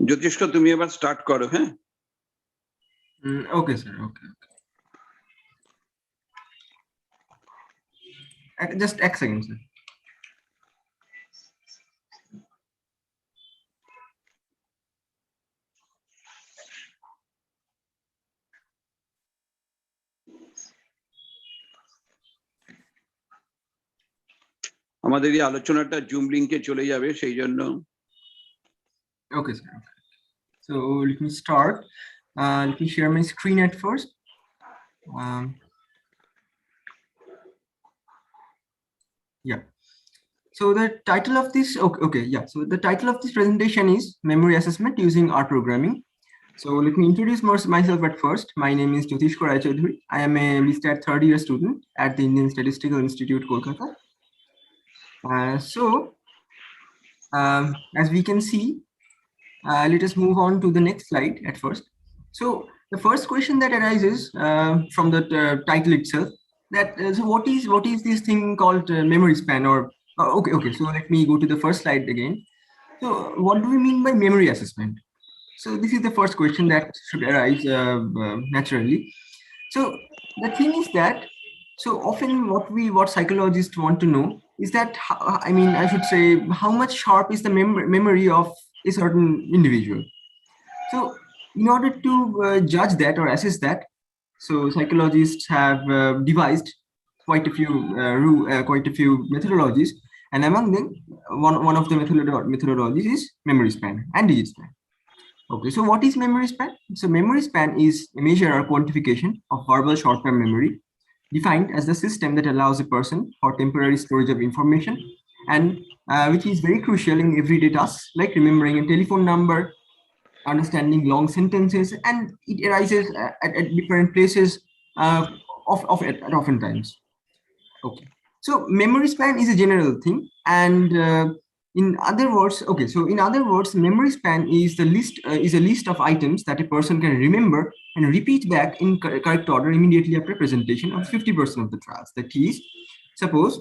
জ্যোতিষ্ক তুমি এবার স্টার্ট করো। হ্যাঁ, Okay, sir. Okay. Just a second, sir. আমাদের এই আলোচনাটা জুম লিংকে চলে যাবে, সেই জন্য। Okay, sir. Okay. So let me start. Let me share my screen at first. Yeah. So the title of this, okay, yeah. So the title of this presentation is Memory Assessment Using R Programming. So let me introduce myself at first. My name is Jyotishko Rai Choudhury. I am a BStat third year student at the Indian Statistical Institute, Kolkata. As we can see, let us move on to the next slide at first. So the first question that arises from the title itself, that so what is this thing called memory span? Or okay. So let me go to the first slide again. So what do we mean by memory assessment? So this is the first question that should arise naturally. So the thing is that, so often what psychologists want to know is that, I should say, how much sharp is the memory of a certain individual. So in order to judge that or assess that, so psychologists have devised quite a few methodologies, and among them, one of the methodologies is memory span and digit span. Okay, so what is memory span? So memory span is a measure or quantification of verbal short-term memory, defined as the system that allows a person for temporary storage of information, and which is very crucial in everyday tasks like remembering a telephone number, understanding long sentences, and it arises at different places oftentimes. Okay, so memory span is a general thing, and in other words, memory span is a list of items that a person can remember and repeat back in correct order immediately after presentation of 50% of the trials. That is, suppose,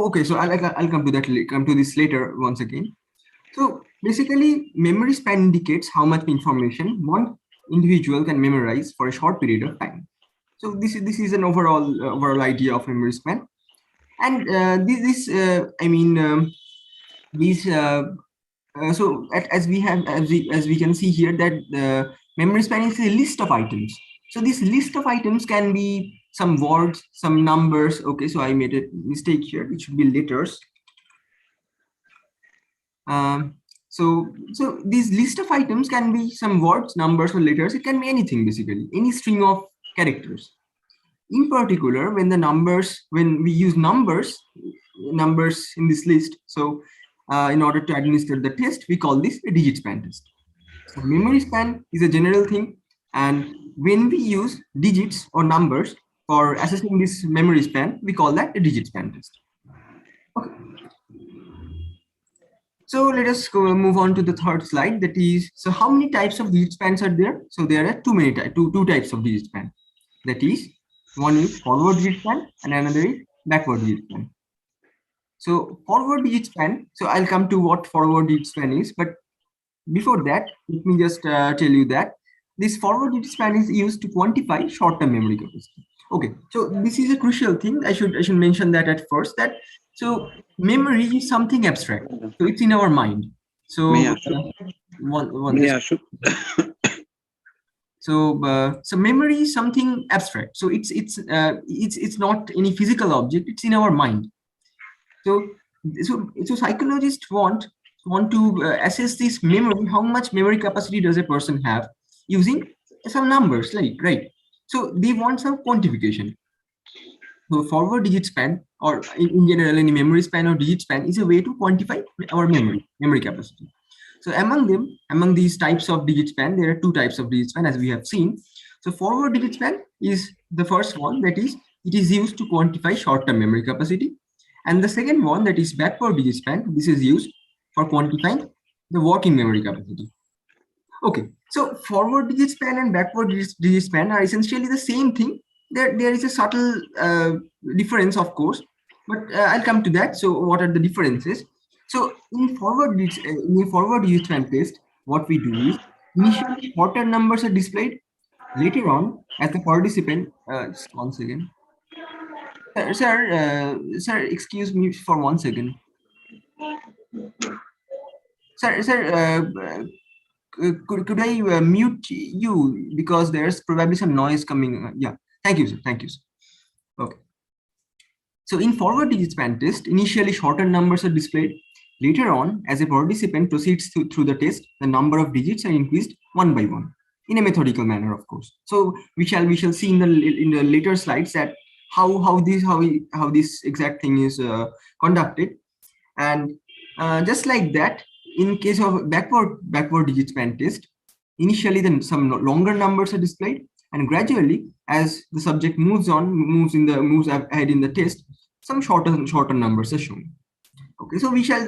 okay, so I'll come to this later once again. So basically, memory span indicates how much information one individual can memorize for a short period of time. So this is an overall idea of memory span, and as we can see here, that the memory span is a list of items. So this list of items can be some words, some numbers. Okay, so I made a mistake here. It should be letters. So this list of items can be some words, numbers, or letters. It can be anything, basically, any string of characters. In particular, when we use numbers in this list, so in order to administer the test, we call this a digit span test. So memory span is a general thing, and when we use digits or numbers for assessing this memory span, we call that a digit span test. Okay. So let us move on to the third slide. That is, so how many types of digit spans are there? So there are two types of digit span. That is, one is forward digit span and another is backward digit span. So forward digit span, so I'll come to what forward digit span is, but before that, let me just tell you that this forward digit span is used to quantify short-term memory capacity. Okay, so this is a crucial thing. I should mention that at first, that so memory is something abstract. So it's in our mind. So so memory is something abstract. So it's not any physical object. It's in our mind. So psychologists want to assess this memory. How much memory capacity does a person have using some numbers, right? So they want some quantification. So forward digit span, or in general any memory span or digit span, is a way to quantify our memory capacity. So among these types of digit span, there are two types of digit span, as we have seen. So forward digit span is the first one, that is, it is used to quantify short-term memory capacity. And the second one, that is backward digit span, this is used for quantifying the working memory capacity. Okay, so forward digit span and backward digit span are essentially the same thing. There is a subtle difference, of course, but I'll come to that. So what are the differences? So in in a forward digit span test, what we do is initially shorter numbers are displayed. Later on, as the participant, just one second, sir, excuse me for 1 second, sir, could I mute you because there's probably some noise coming? Yeah, thank you, sir. Thank you, sir. Okay. So in forward digit span test, initially shorter numbers are displayed. Later on, as a participant proceeds through the test, the number of digits are increased one by one in a methodical manner, of course. So we shall see in the later slides that how this exact thing is conducted. And just like that, in case of backward digit span test, initially then some longer numbers are displayed, and gradually as the subject moves ahead in the test, some shorter numbers are shown. Okay, so we shall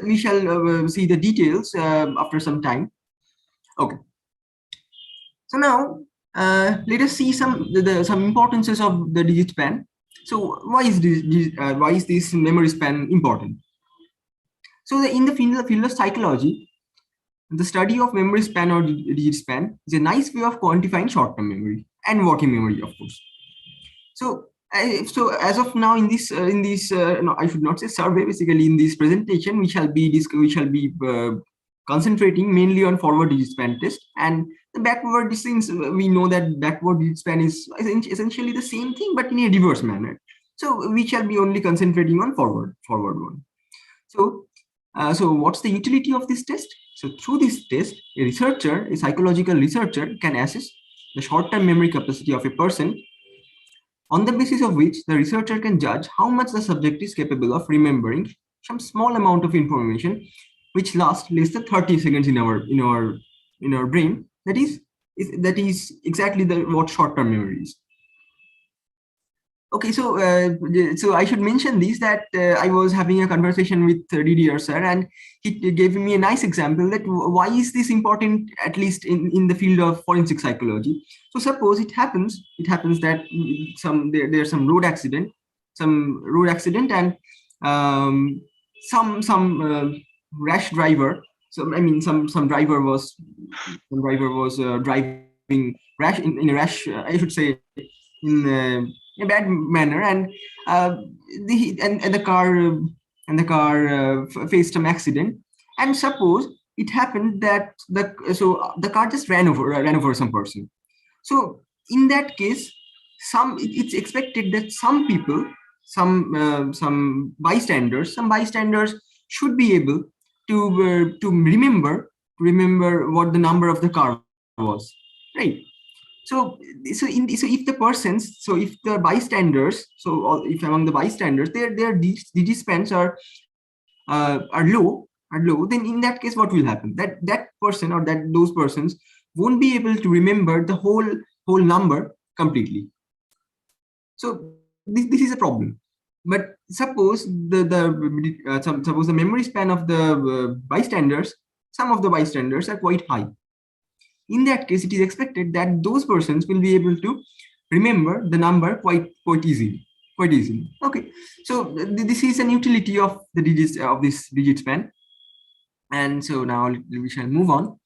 see the details after some time. Okay, so now let us see some importances of the digit span. So why is this memory span important? So in the field of psychology, the study of memory span or digit span is a nice way of quantifying short-term memory and working memory, of course. So as of now, in this no, I should not say survey. Basically, in this presentation, we shall be concentrating mainly on forward digit span test, and the backward distance. We know that backward digit span is essentially the same thing, but in a reverse manner. So we shall be only concentrating on forward one. So so what's the utility of this test? So through this test, a psychological researcher can assess the short-term memory capacity of a person, on the basis of which the researcher can judge how much the subject is capable of remembering some small amount of information which lasts less than 30 seconds in our brain. That is exactly what short-term memory is. Okay, so I should mention this, that I was having a conversation with Didier sir, and he gave me a nice example that why is this important, at least in the field of forensic psychology. So suppose it happens that there's some road accident, and some rash driver. So I mean some driver was driving rash in a rash, I should say, in a bad manner, and the car faced some accident, and suppose it happened that the car just ran over some person. So in that case, it's expected that some people, some bystanders should be able to remember what the number of the car was, right? So if the bystanders, if among the bystanders their DG spans are low, then in that case, what will happen? That person or those persons won't be able to remember the whole number completely. So this is a problem. But suppose suppose the memory span of the bystanders, some of the bystanders are quite high. In that case, it is expected that those persons will be able to remember the number quite easily. Okay, so this is an utility of the digits of this digit span, and so now we shall move on.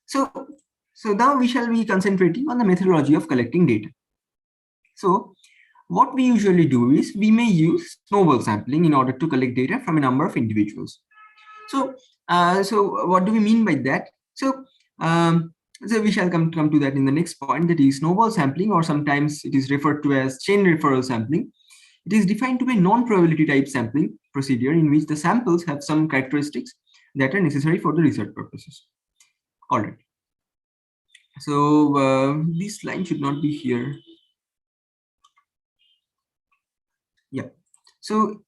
So now we shall be concentrating on the methodology of collecting data. So what we usually do is we may use snowball sampling in order to collect data from a number of individuals. So what do we mean by that? So we shall come to that in the next point, that is snowball sampling, or sometimes it is referred to as chain referral sampling. It is defined to be a non-probability type sampling procedure in which the samples have some characteristics that are necessary for the research purposes. All right. So this line should not be here. Yeah. So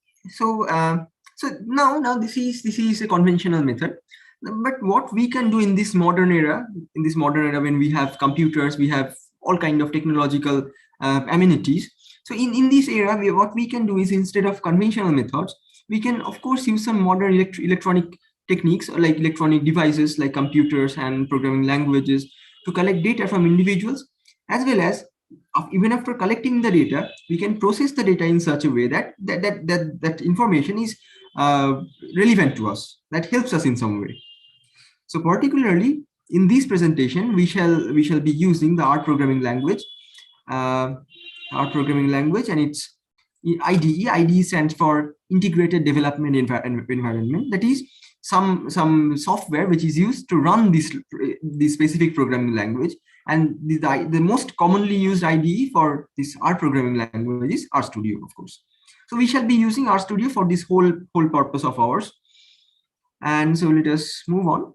now this is a conventional method. But what we can do in this modern era, when we have computers, we have all kind of technological amenities. So in this era, what we can do is, instead of conventional methods, we can of course use some modern electronic techniques, like electronic devices like computers and programming languages, to collect data from individuals, as well as even after collecting the data, we can process the data in such a way that information is relevant to us, that helps us in some way. So particularly in this presentation, we shall be using the R programming language, and its IDE. IDE stands for Integrated Development Environment. That is some software which is used to run this specific programming language. And the most commonly used IDE for this R programming language is RStudio, of course. So we shall be using RStudio for this whole purpose of ours. And so let us move on.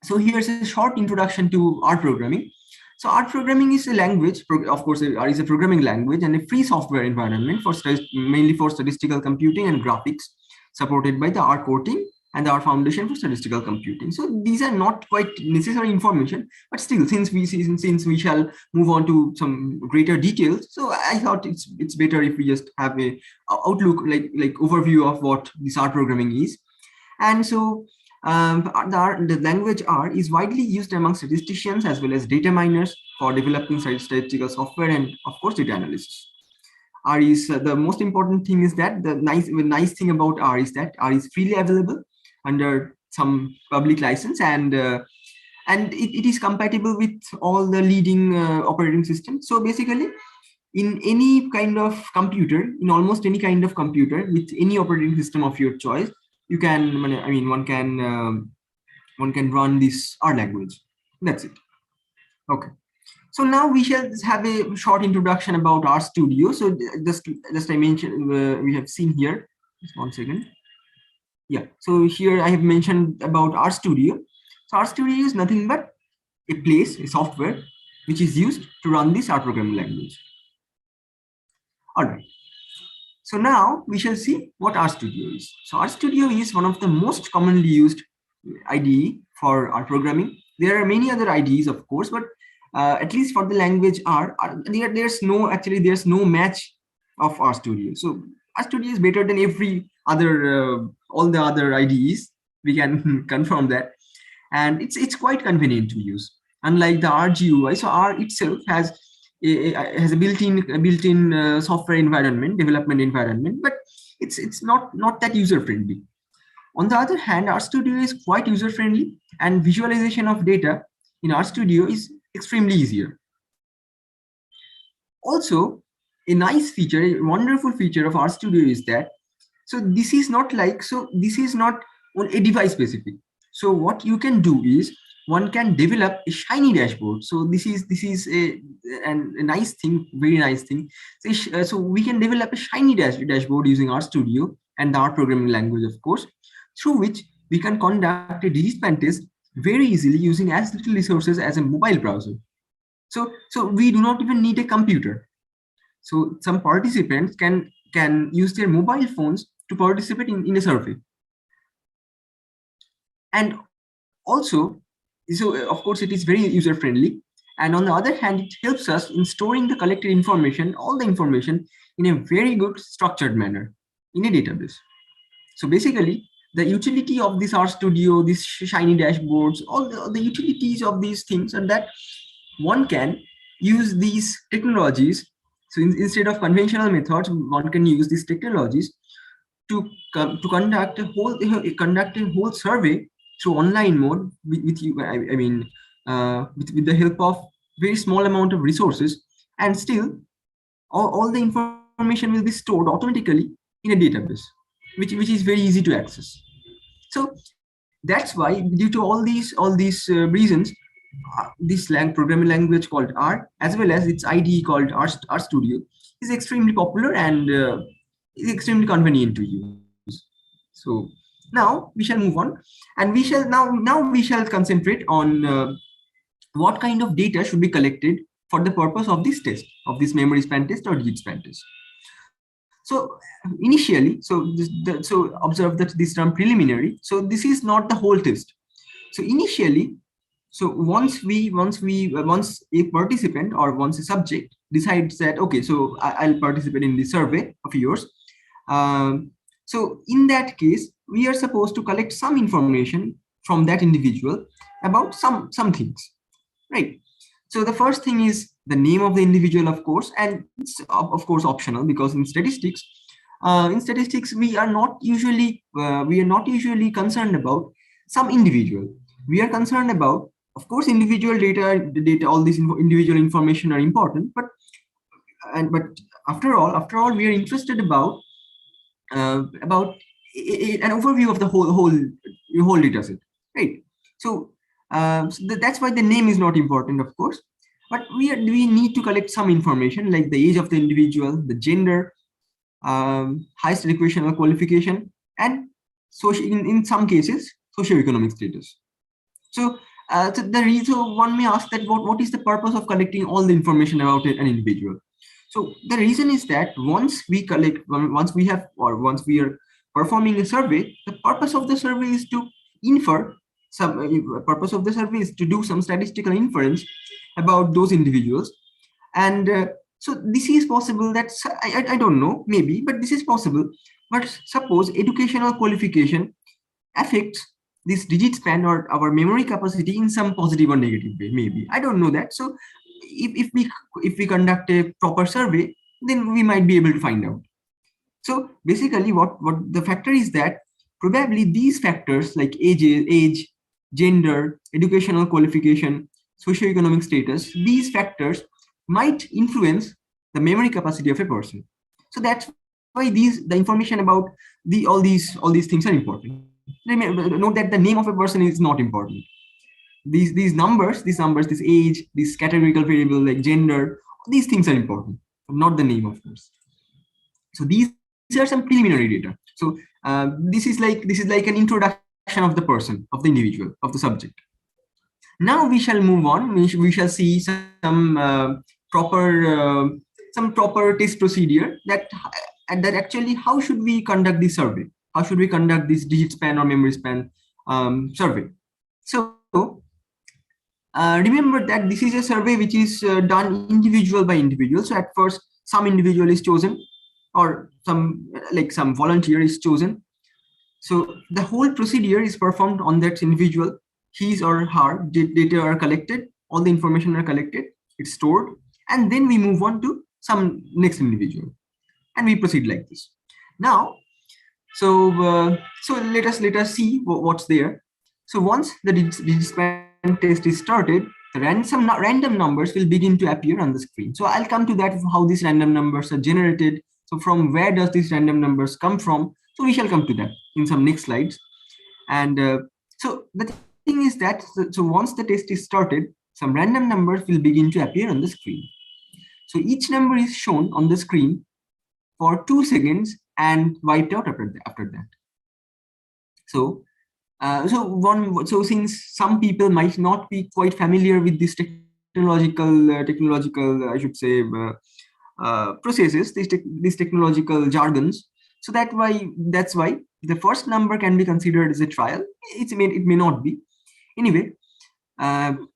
So here's a short introduction to R programming. So R programming is a language, of course, R is a programming language and a free software environment for mainly for statistical computing and graphics, supported by the R core team and the R Foundation for Statistical Computing. So these are not quite necessary information, but still, since we shall move on to some greater details, so I thought it's better if we just have a outlook, like overview of what this R programming is. And so the language R is widely used among statisticians as well as data miners for developing statistical software and, of course, data analysis. R is the most important thing is that the nice thing about R is that R is freely available under some public license, and it is compatible with all the leading operating systems. So basically, in any kind of computer, in almost any kind of computer with any operating system of your choice, you can, one can run this R language. That's it. Okay. So now we shall have a short introduction about RStudio. So just I mentioned, we have seen here. Just 1 second. Yeah. So here I have mentioned about RStudio. So RStudio is nothing but a software which is used to run this R programming language. All right. So now we shall see what RStudio is. So RStudio is one of the most commonly used IDE for R programming. There are many other IDEs, of course, but at least for the language R, there's no match of RStudio. So RStudio is better than every other all the other IDEs. We can confirm that, and it's quite convenient to use. Unlike the RGUI, so R itself has a built-in software environment, development environment, but it's not that user friendly. On the other hand, RStudio is quite user friendly, and visualization of data in RStudio is extremely easier. Also, a nice feature, a wonderful feature of RStudio is that, this is not on a device specific. So what you can do is one can develop a shiny dashboard. So this is a nice thing, very nice thing. So we can develop a shiny dashboard using RStudio and the R programming language, of course, through which we can conduct a DigiSpan test very easily using as little resources as a mobile browser. So we do not even need a computer. So some participants can use their mobile phones to participate in a survey. And also, so of course it is very user friendly. And on the other hand, it helps us in storing the collected information, all the information, in a very good structured manner in a database. So basically, the utility of this RStudio, these shiny dashboards, all the utilities of these things are that one can use these technologies. So instead of conventional methods, one can use these technologies to conduct a whole survey through online mode with the help of very small amount of resources, and still all the information will be stored automatically in a database, which is very easy to access. So that's why, due to all these reasons, this programming language called R, as well as its IDE called RStudio, is extremely popular and is extremely convenient to use. So now we shall move on, and we shall concentrate on what kind of data should be collected for the purpose of this test, of this memory span test or DigiSpan test. So initially, so observe that this term preliminary. So this is not the whole test. So initially, so once a participant or once a subject decides that, okay, so I'll participate in this survey of yours. So in that case, we are supposed to collect some information from that individual about some things, right? So the first thing is the name of the individual, of course, and it's of course optional, because in statistics, in statistics, we are not usually concerned about some individual. We are concerned about, of course, individual data, all this individual information are important, but after all, we are interested about an overview of the whole data set, right? So, that's why the name is not important, of course, but we need to collect some information like the age of the individual, the gender, highest educational qualification, and in some cases socioeconomic status. So, so one may ask that what is the purpose of collecting all the information about an individual? So the reason is that once we are performing a survey, the purpose of the survey is to infer purpose of the survey is to do some statistical inference about those individuals. And so this is possible. That's I don't know, maybe, but this is possible. But suppose educational qualification affects this digit span or our memory capacity in some positive or negative way, maybe, I don't know that. So if we conduct a proper survey, then we might be able to find out. So basically what the factor is that probably these factors like age, gender, educational qualification, socioeconomic status, these factors might influence the memory capacity of a person. So that's why the information about all these things are important. Note that the name of a person is not important. These numbers, this age, this categorical variable like gender, these things are important, not the name, of course. So these are some preliminary data. So this is like an introduction of the person, of the individual, of the subject. Now we shall move on. We shall see some proper test procedure that actually how should we conduct this survey? How should we conduct this digit span or memory span survey? So remember that this is a survey which is done individual by individual. So at first, some individual is chosen, or some volunteer is chosen. So the whole procedure is performed on that individual. His or her data are collected, all the information are collected, it's stored, and then we move on to some next individual, and we proceed like this. Now, so let us see what's there. So once the digit span test is started, the random numbers will begin to appear on the screen. So I'll come to that, how these random numbers are generated. So from where does these random numbers come from? So we shall come to that in some next slides. And so the thing is that, so once the test is started, some random numbers will begin to appear on the screen. So each number is shown on the screen for 2 seconds and wiped out after that. So since some people might not be quite familiar with this technological I should say processes, these technological jargons, so that's why the first number can be considered as a trial. It may not be. Anyway, and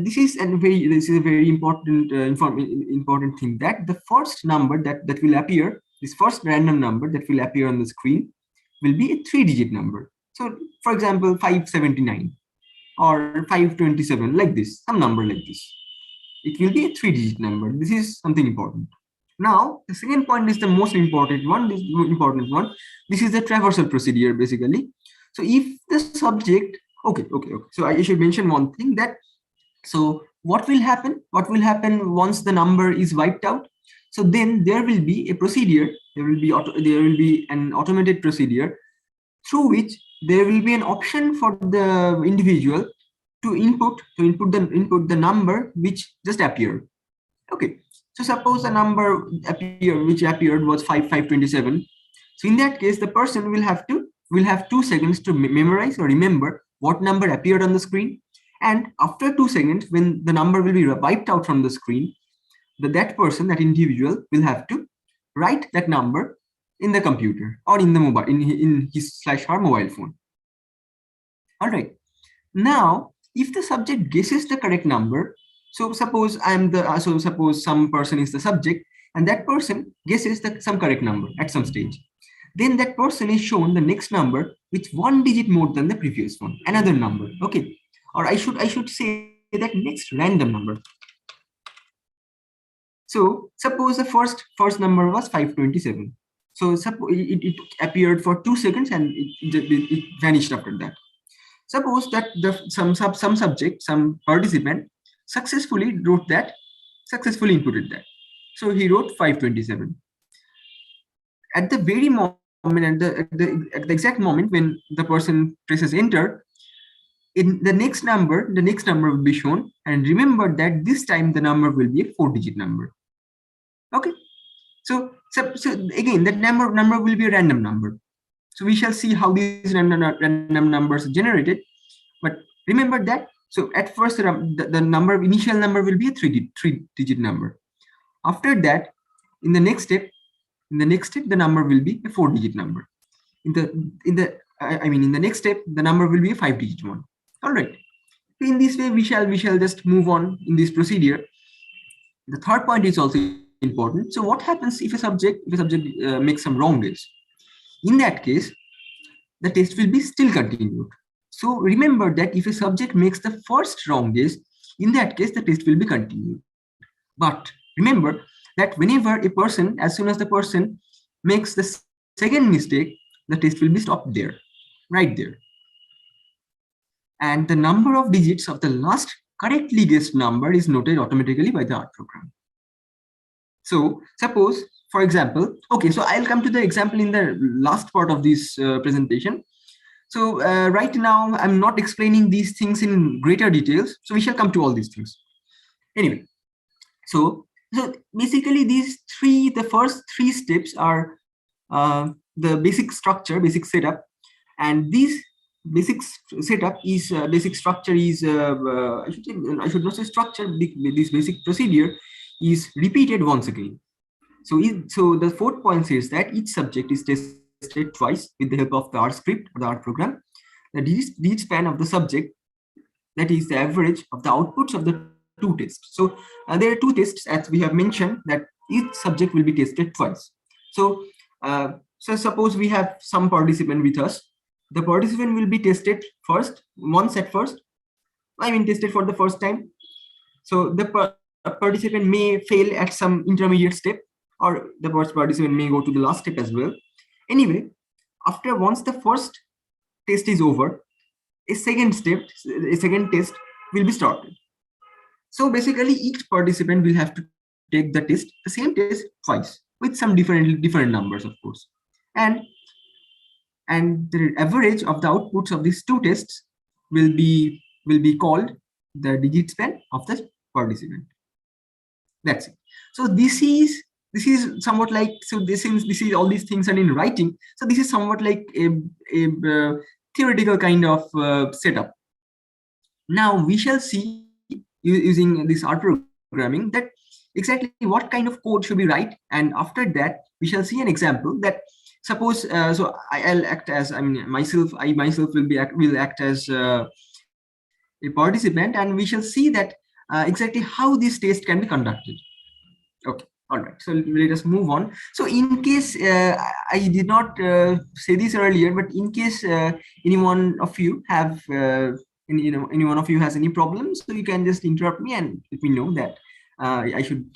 this is a very important important thing, that the first number that will appear, this first random number that will appear on the screen, will be a 3-digit number. So for example, 579 or 527, like this, some number like this. It will be a 3-digit number. This is something important. Now, the second point is the most important one. This is the traversal procedure, basically. So if the subject, okay. So I should mention one thing, that, so what will happen once the number is wiped out? So then there will be a procedure, there will be an automated procedure through which there will be an option for the individual to input the number which just appeared. Okay, so suppose the number which appeared was 527. So in that case, the person will have 2 seconds to memorize or remember what number appeared on the screen, and after 2 seconds, when the number will be wiped out from the screen, that individual will have to write that number in the computer or in the mobile, in his/her mobile phone. All right. Now, if the subject guesses the correct number, so suppose suppose some person is the subject, and that person guesses some correct number at some stage, then that person is shown the next number with 1 digit more than the previous one, another number. Okay, or I should say that next random number. So suppose the first number was 527. So it appeared for 2 seconds and it vanished after that. Suppose that some subject, some participant successfully inputted that. So he wrote 527. At the very moment, at the exact moment when the person presses enter, in the next number will be shown, and remember that this time the number will be a 4-digit number. Okay, so again that number will be a random number. So we shall see how these random numbers are generated. But remember that, so at first the initial number will be a 3-digit number. After that, in the next step, the number will be a 4-digit number. In the next step, the number will be a 5-digit one. All right. So in this way, we shall just move on in this procedure. The third point is also important. So what happens if a subject makes some wrong guess? In that case, the test will be still continued. So remember that if a subject makes the first wrong guess, in that case, the test will be continued. But remember that whenever as soon as the person makes the second mistake, the test will be stopped there, right there. And the number of digits of the last correctly guessed number is noted automatically by the R program. So suppose, for example, okay, so I'll come to the example in the last part of this presentation. So right now, I'm not explaining these things in greater details. So we shall come to all these things. Anyway, so basically the first 3 steps are the basic structure, basic setup, and this basic setup is basic structure is I should not say structure. This basic procedure is repeated once again. So the 4th point says that each subject is tested twice with the help of the R script or the R program. The digit span of the subject, that is the average of the outputs of the 2 tests. So there are 2 tests, as we have mentioned, that each subject will be tested twice. So suppose we have some participant with us. The participant will be tested tested for the first time. So the participant may fail at some intermediate step, or the first participant may go to the last step as well. Anyway, once the first test is over, a second test will be started. So basically, each participant will have to take the same test twice with some different numbers, of course, and the average of the outputs of these 2 tests will be called the digit span of the participant. That's it. So this is somewhat like, so this is all these things are in writing. So this is somewhat like a theoretical kind of setup. Now we shall see, using this R programming, that exactly what kind of code should we write, and after that we shall see an example that, suppose so I'll act as, I myself will act as a participant, and we shall see that exactly how this test can be conducted. Okay, all right, so let us move on. So in case I did not say this earlier, but in case any one of you have any one of you has any problems, so you can just interrupt me and let me know that I should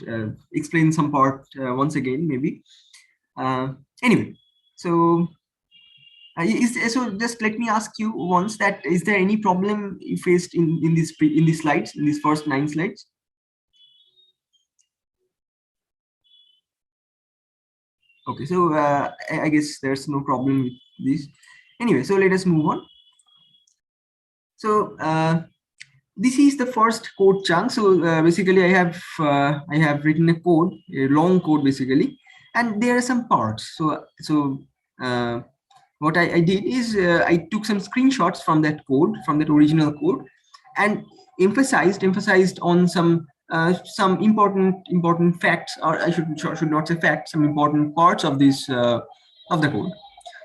explain some part once again, maybe. Anyway, so so just let me ask you once that, is there any problem you faced in these slides, in these first 9 slides? Okay, so I guess there's no problem with this. Anyway, so let us move on. So this is the first code chunk. So basically, I have written a long code basically, and there are some parts. So what I did is I took some screenshots from that code, from that original code, and emphasized on some important facts, or I should not say facts, some important parts of this of the code.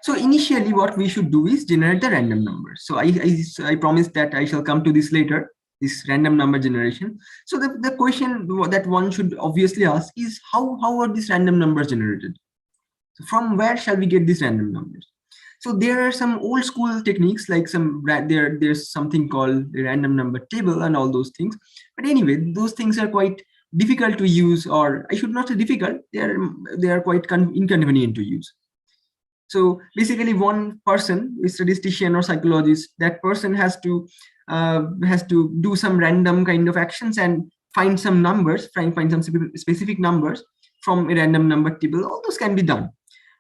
So initially, what we should do is generate the random numbers. So I promised that I shall come to this later, this random number generation. So the question that one should obviously ask is, how are these random numbers generated? So from where shall we get these random numbers? So there are some old school techniques, like there's something called the random number table and all those things. But anyway, those things are quite difficult to use, or I should not say difficult. They are quite inconvenient to use. So basically, one person, a statistician or psychologist, that person has to do some random kind of actions and find some numbers, find some specific numbers from a random number table. All those can be done.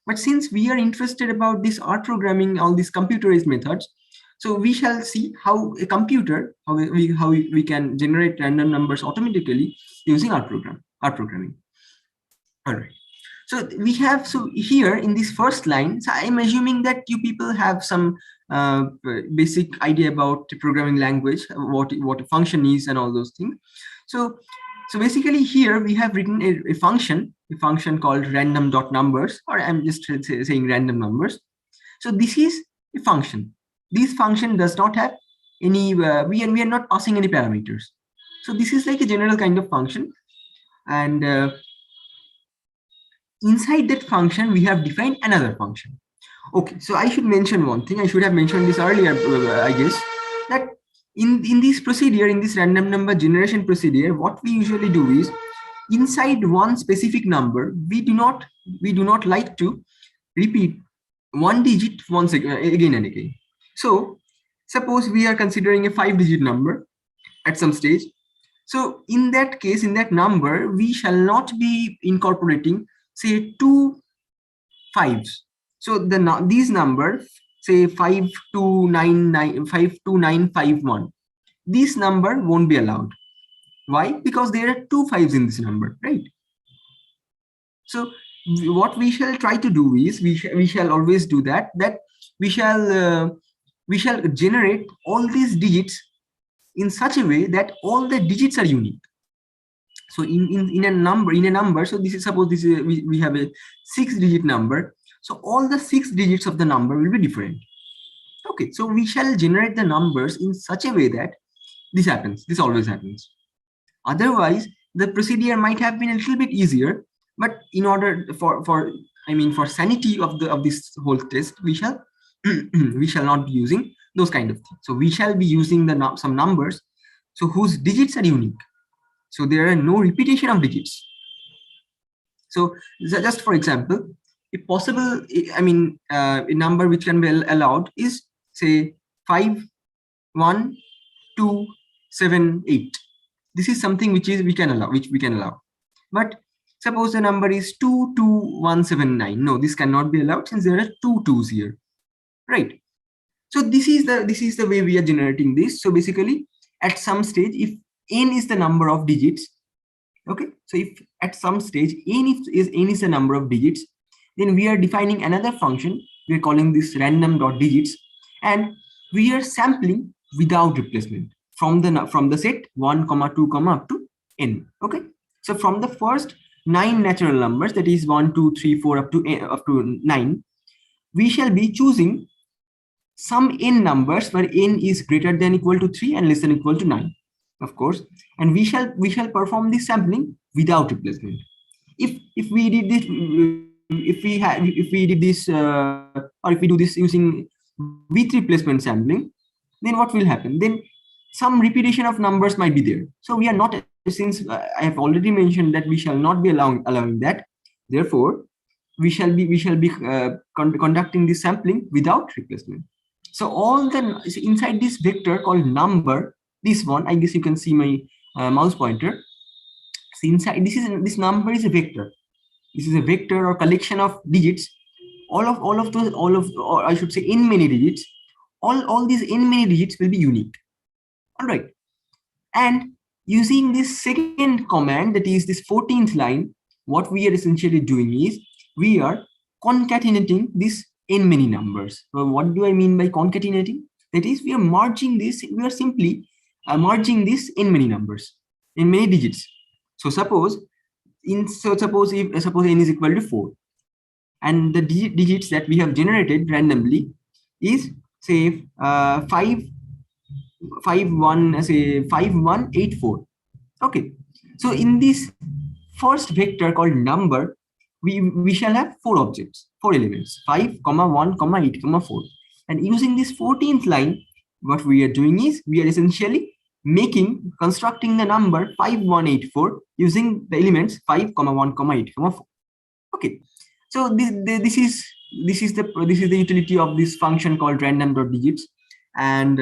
But since we are interested about this R programming, all these computerized methods, so we shall see how a computer, how we can generate random numbers automatically using R programming. All right. So we have, so here in this first line, so I'm assuming that you people have some basic idea about the programming language, what a function is and all those things. So basically here we have written a function called random.numbers, or I'm just saying random numbers. So this is a function. This function does not have any, we are not passing any parameters. So this is like a general kind of function. And inside that function, we have defined another function. Okay, so I should mention one thing. I should have mentioned this earlier, I guess, that in this procedure, in this random number generation procedure, what we usually do is, inside one specific number, we do not like to repeat one digit once again and again. So suppose we are considering a 5-digit number at some stage. So in that case, in that number, we shall not be incorporating, say, 2 5s. So these numbers, say 52951, this number won't be allowed. Why? Because there are 2 5s in this number, right? So what we shall try to do is, we shall always do that we shall generate all these digits in such a way that all the digits are unique. So in a number, so this is, suppose this is, we have a 6-digit number, so all the 6 digits of the number will be different. Okay, so we shall generate the numbers in such a way that this always happens. Otherwise, the procedure might have been a little bit easier, but in order for sanity of this whole test, we shall not be using those kind of things. So we shall be using some numbers, so whose digits are unique. So there are no repetition of digits. So just for example, a possible, a number which can be allowed is, say, 5, 1, 2, 7, 8. This is something which we can allow. But suppose the number is 22179. No, this cannot be allowed since there are 2 2s here, right? So this is the way we are generating this. So basically, at some stage, if n is the number of digits, okay, so if at some stage n is the number of digits, then we are defining another function. We are calling this random.digits, and we are sampling without replacement from the set 1, 2, up to n. Okay, so from the first 9 natural numbers, that is 1, 2, 3, 4 up to 9, we shall be choosing some n numbers where n is greater than equal to 3 and less than equal to 9, of course, and we shall perform this sampling without replacement. If we did this, if we do this using with replacement sampling, then what will happen? Then some repetition of numbers might be there. So we are not, since I have already mentioned that we shall not be allowing that. Therefore, we shall be conducting this sampling without replacement. So all the inside this vector called number, this one, I guess you can see my mouse pointer. So inside this number is a vector. This is a vector or collection of digits. Or I should say n many digits. All these n many digits will be unique. All right. And using this second command, that is this 14th line, what we are essentially doing is we are concatenating this n many numbers. So what do I mean by concatenating? That is, we are merging this. We are simply merging this in many numbers, in many digits. So suppose n is equal to 4, and the digits that we have generated randomly is, say, 5184. Okay, so in this first vector called number, we shall have 4 objects, 4 elements, 5, 1, 8, 4. And using this 14th line, what we are doing is we are essentially constructing the number 5184 using the elements 5, 1, 8, 4. Okay, so this is this is the utility of this function called random.digits. And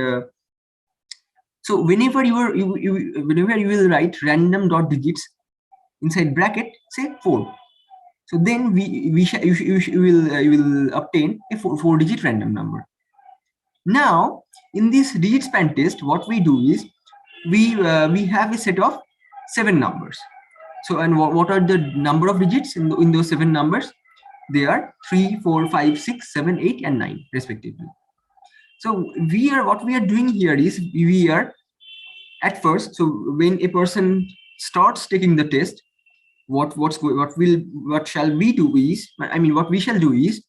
so whenever whenever you will write random.digits inside bracket, say 4, so then you will obtain a 4-digit random number. Now in this digit span test, what we do is we have a set of 7 numbers. So, and what are the number of digits in those 7 numbers? They are 3, 4, 5, 6, 7, 8, and 9 respectively. So what we are doing here is we are at first, so when a person starts taking the test, what shall we do is, I mean, what we shall do is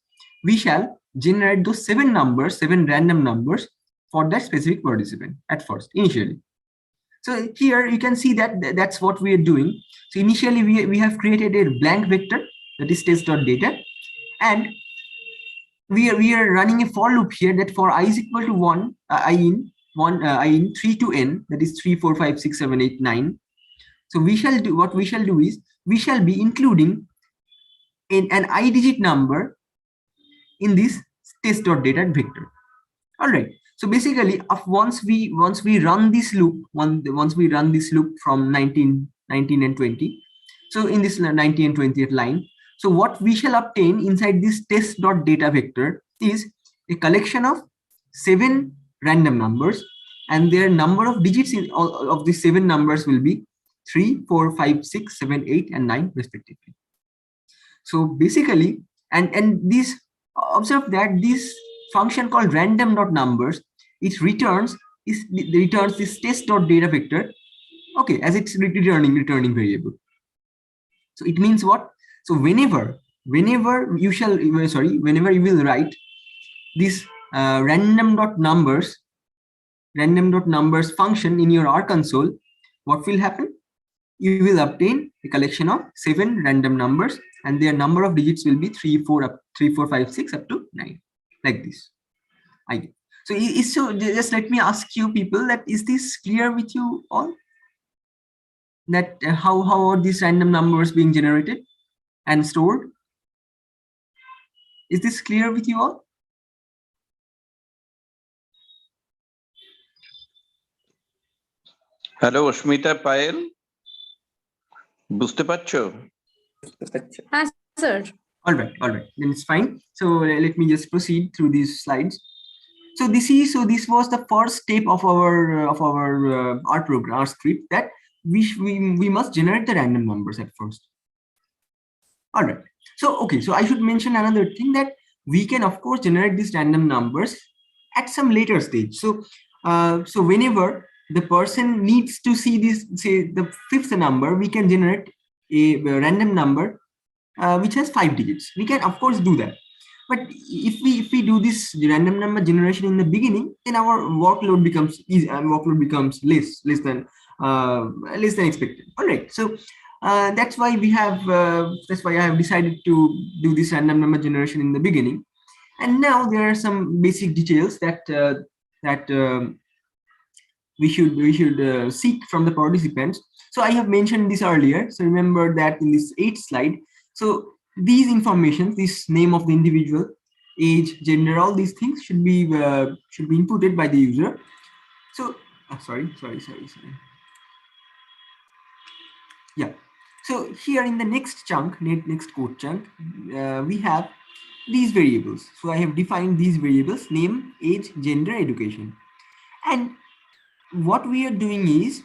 we shall generate those 7 numbers, 7 random numbers for that specific participant at first, initially. So here you can see that that's what we are doing. So initially we have created a blank vector, that is test.data, and we are running a for loop here that for I is equal to 1, I in 3 to n, that is 3, 4, 5, 6, 7, 8, 9. So we shall do, what we shall do is we shall be including an I digit number in this test.data vector. All right. So basically, once we run this loop, once we run this loop from 19 and 20, so in this 19 and 20th line, so what we shall obtain inside this test.data vector is a collection of 7 random numbers, and their number of digits in all of these 7 numbers will be 3, 4, 5, 6, 7, 8, and 9 respectively. So basically, and this, observe that this function called random.numbers, it returns this test.data vector, okay, as its returning variable. So it means what? So whenever you will write this random.numbers function in your R console, what will happen? You will obtain a collection of 7 random numbers, and their number of digits will be 3, 4, 5, 6 up to 9, like this. So just let me ask you people, that is this clear with you all? That how are these random numbers being generated and stored? Is this clear with you all? Hello Asmita Payel, বুঝতে পারছো? হ্যাঁ sir. All right, then it's fine. So let me just proceed through these slides. So this was the first step of our our program, our script, that we must generate the random numbers at first. All right. So okay, so I should mention another thing, that we can of course generate these random numbers at some later stage. So so whenever the person needs to see this, say the 5th number, we can generate a random number which has 5 digits. We can of course do that. But if we do this random number generation in the beginning, then our workload becomes easy, and workload becomes less than expected. All right. So that's why I have decided to do this random number generation in the beginning. And now there are some basic details that we should seek from the participants. So I have mentioned this earlier. So remember that in this 8th slide. So these information, this name of the individual, age, gender, all these things should be inputted by the user. So sorry. Yeah. So here in the next chunk, next code chunk, we have these variables. So I have defined these variables: name, age, gender, education. And what we are doing is,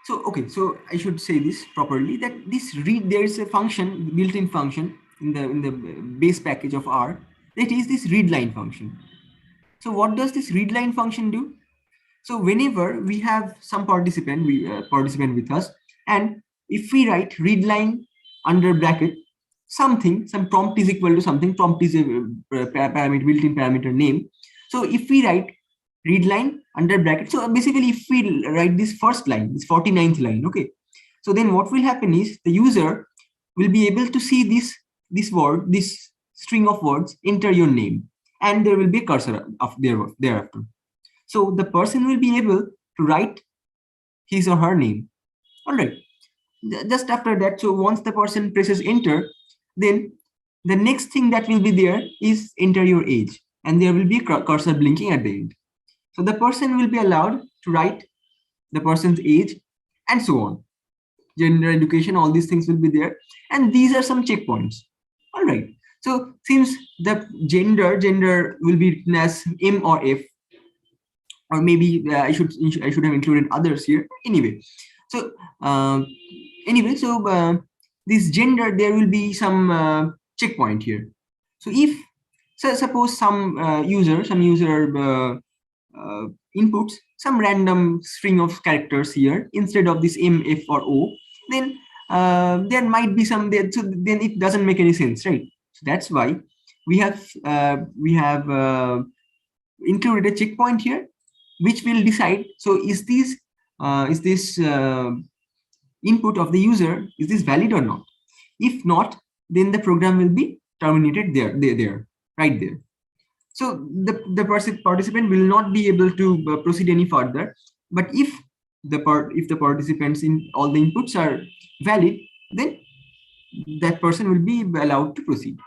so okay, so I should say this properly, that this there is a function, built-in function in the base package of R, that is this readline function. So what does this readline function do? So whenever we have some participant with us, and if we write readline under bracket some prompt is equal to something, prompt is a parameter, built-in parameter name. So if we write readline under bracket, so basically if we write this first line, this 49th line, okay, so then what will happen is the user will be able to see this string of words, enter your name, and there will be a cursor of thereafter. So the person will be able to write his or her name. All right. Just after that, so once the person presses enter, then the next thing that will be there is enter your age, and there will be cursor blinking at the end. So the person will be allowed to write the person's age and so on. Gender, education, all these things will be there, and these are some checkpoints. All right. So since the gender will be written as M or F, or maybe I should have included others here. Anyway, so this gender, there will be some checkpoint here. So if suppose some user inputs some random string of characters here instead of this M, F, or O, then there might be some there. So then it doesn't make any sense, right? So that's why we have included a checkpoint here, which will decide. So is this input of the user, is this valid or not? If not, then the program will be terminated there, right there. So the participant will not be able to proceed any further. But if the participants in all the inputs are valid, then that person will be allowed to proceed.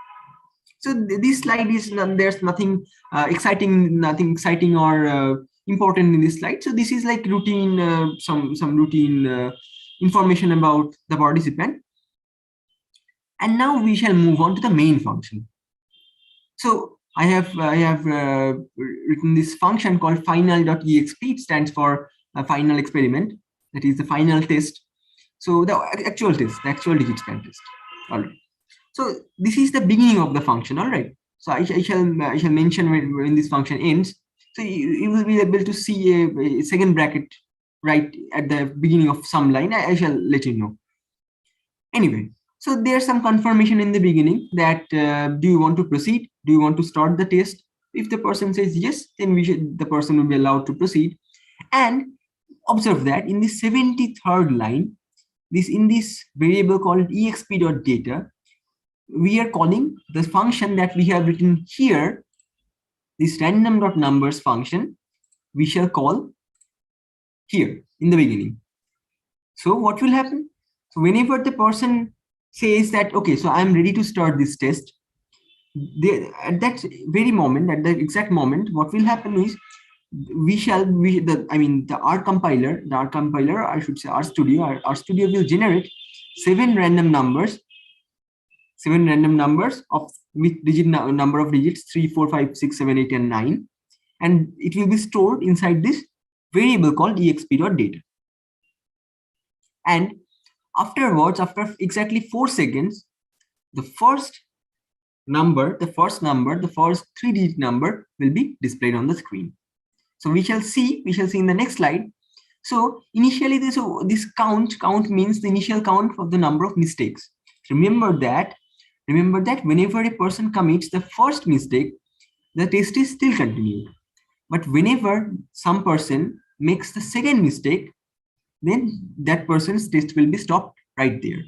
So this slide is there's nothing exciting or important in this slide. So this is like routine, some routine information about the participant. And now we shall move on to the main function. So I have written this function called final.exp. It stands for a final experiment. That is the final test. So the actual test, the actual digit span test. All right. So this is the beginning of the function. All right. So I shall mention when this function ends. So you will be able to see a second bracket right at the beginning of some line. I shall let you know. Anyway, so there's some confirmation in the beginning that do you want to proceed? Do you want to start the test? If the person says yes, then the person will be allowed to proceed. And observe that in the 73rd line, in this variable called exp.data, we are calling the function that we have written here, this random.numbers function, we shall call here in the beginning. So what will happen? So whenever the person says that, okay, so I'm ready to start this test, at that very moment, at the exact moment, what will happen is the R compiler, I should say RStudio will generate 7 random numbers of with number of digits 3, 4, 5, 6, 7, 8, and 9, and it will be stored inside this variable called exp.data. And afterwards, after exactly 4 seconds, the first 3-digit number will be displayed on the screen. So we shall see in the next slide. So initially this count means the initial count of the number of mistakes. Remember that whenever a person commits the first mistake, the test is still continued. But whenever some person makes the second mistake, then that person's test will be stopped right there.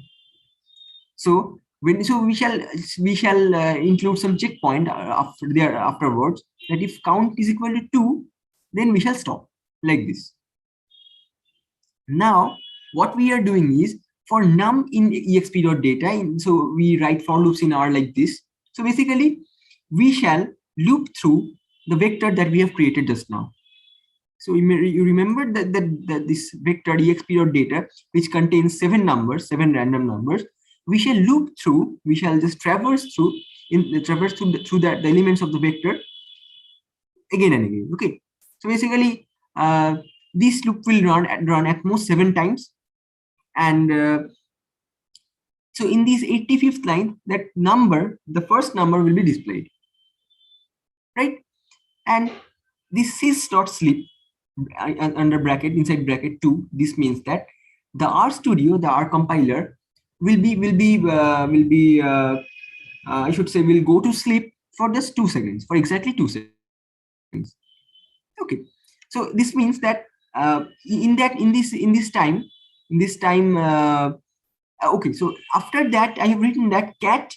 So we shall include some checkpoint afterwards, that if count is equal to 2, then we shall stop like this. Now what we are doing is, for num in exp.data, so we write for loops in R like this. So basically we shall loop through the vector that we have created just now. So you remember that this vector exp.data, which contains 7 random numbers, we shall loop through, we shall just traverse through the elements of the vector again and again. Okay. So basically this loop will run at most 7 times. And so in this 85th line, that number, the first number will be displayed, right? And this sys.sleep under bracket, inside bracket 2, this means that the RStudio, the R compiler, will go to sleep for just 2 seconds, for exactly 2 seconds. Okay, so this means that in this time, okay, so after that I have written that cat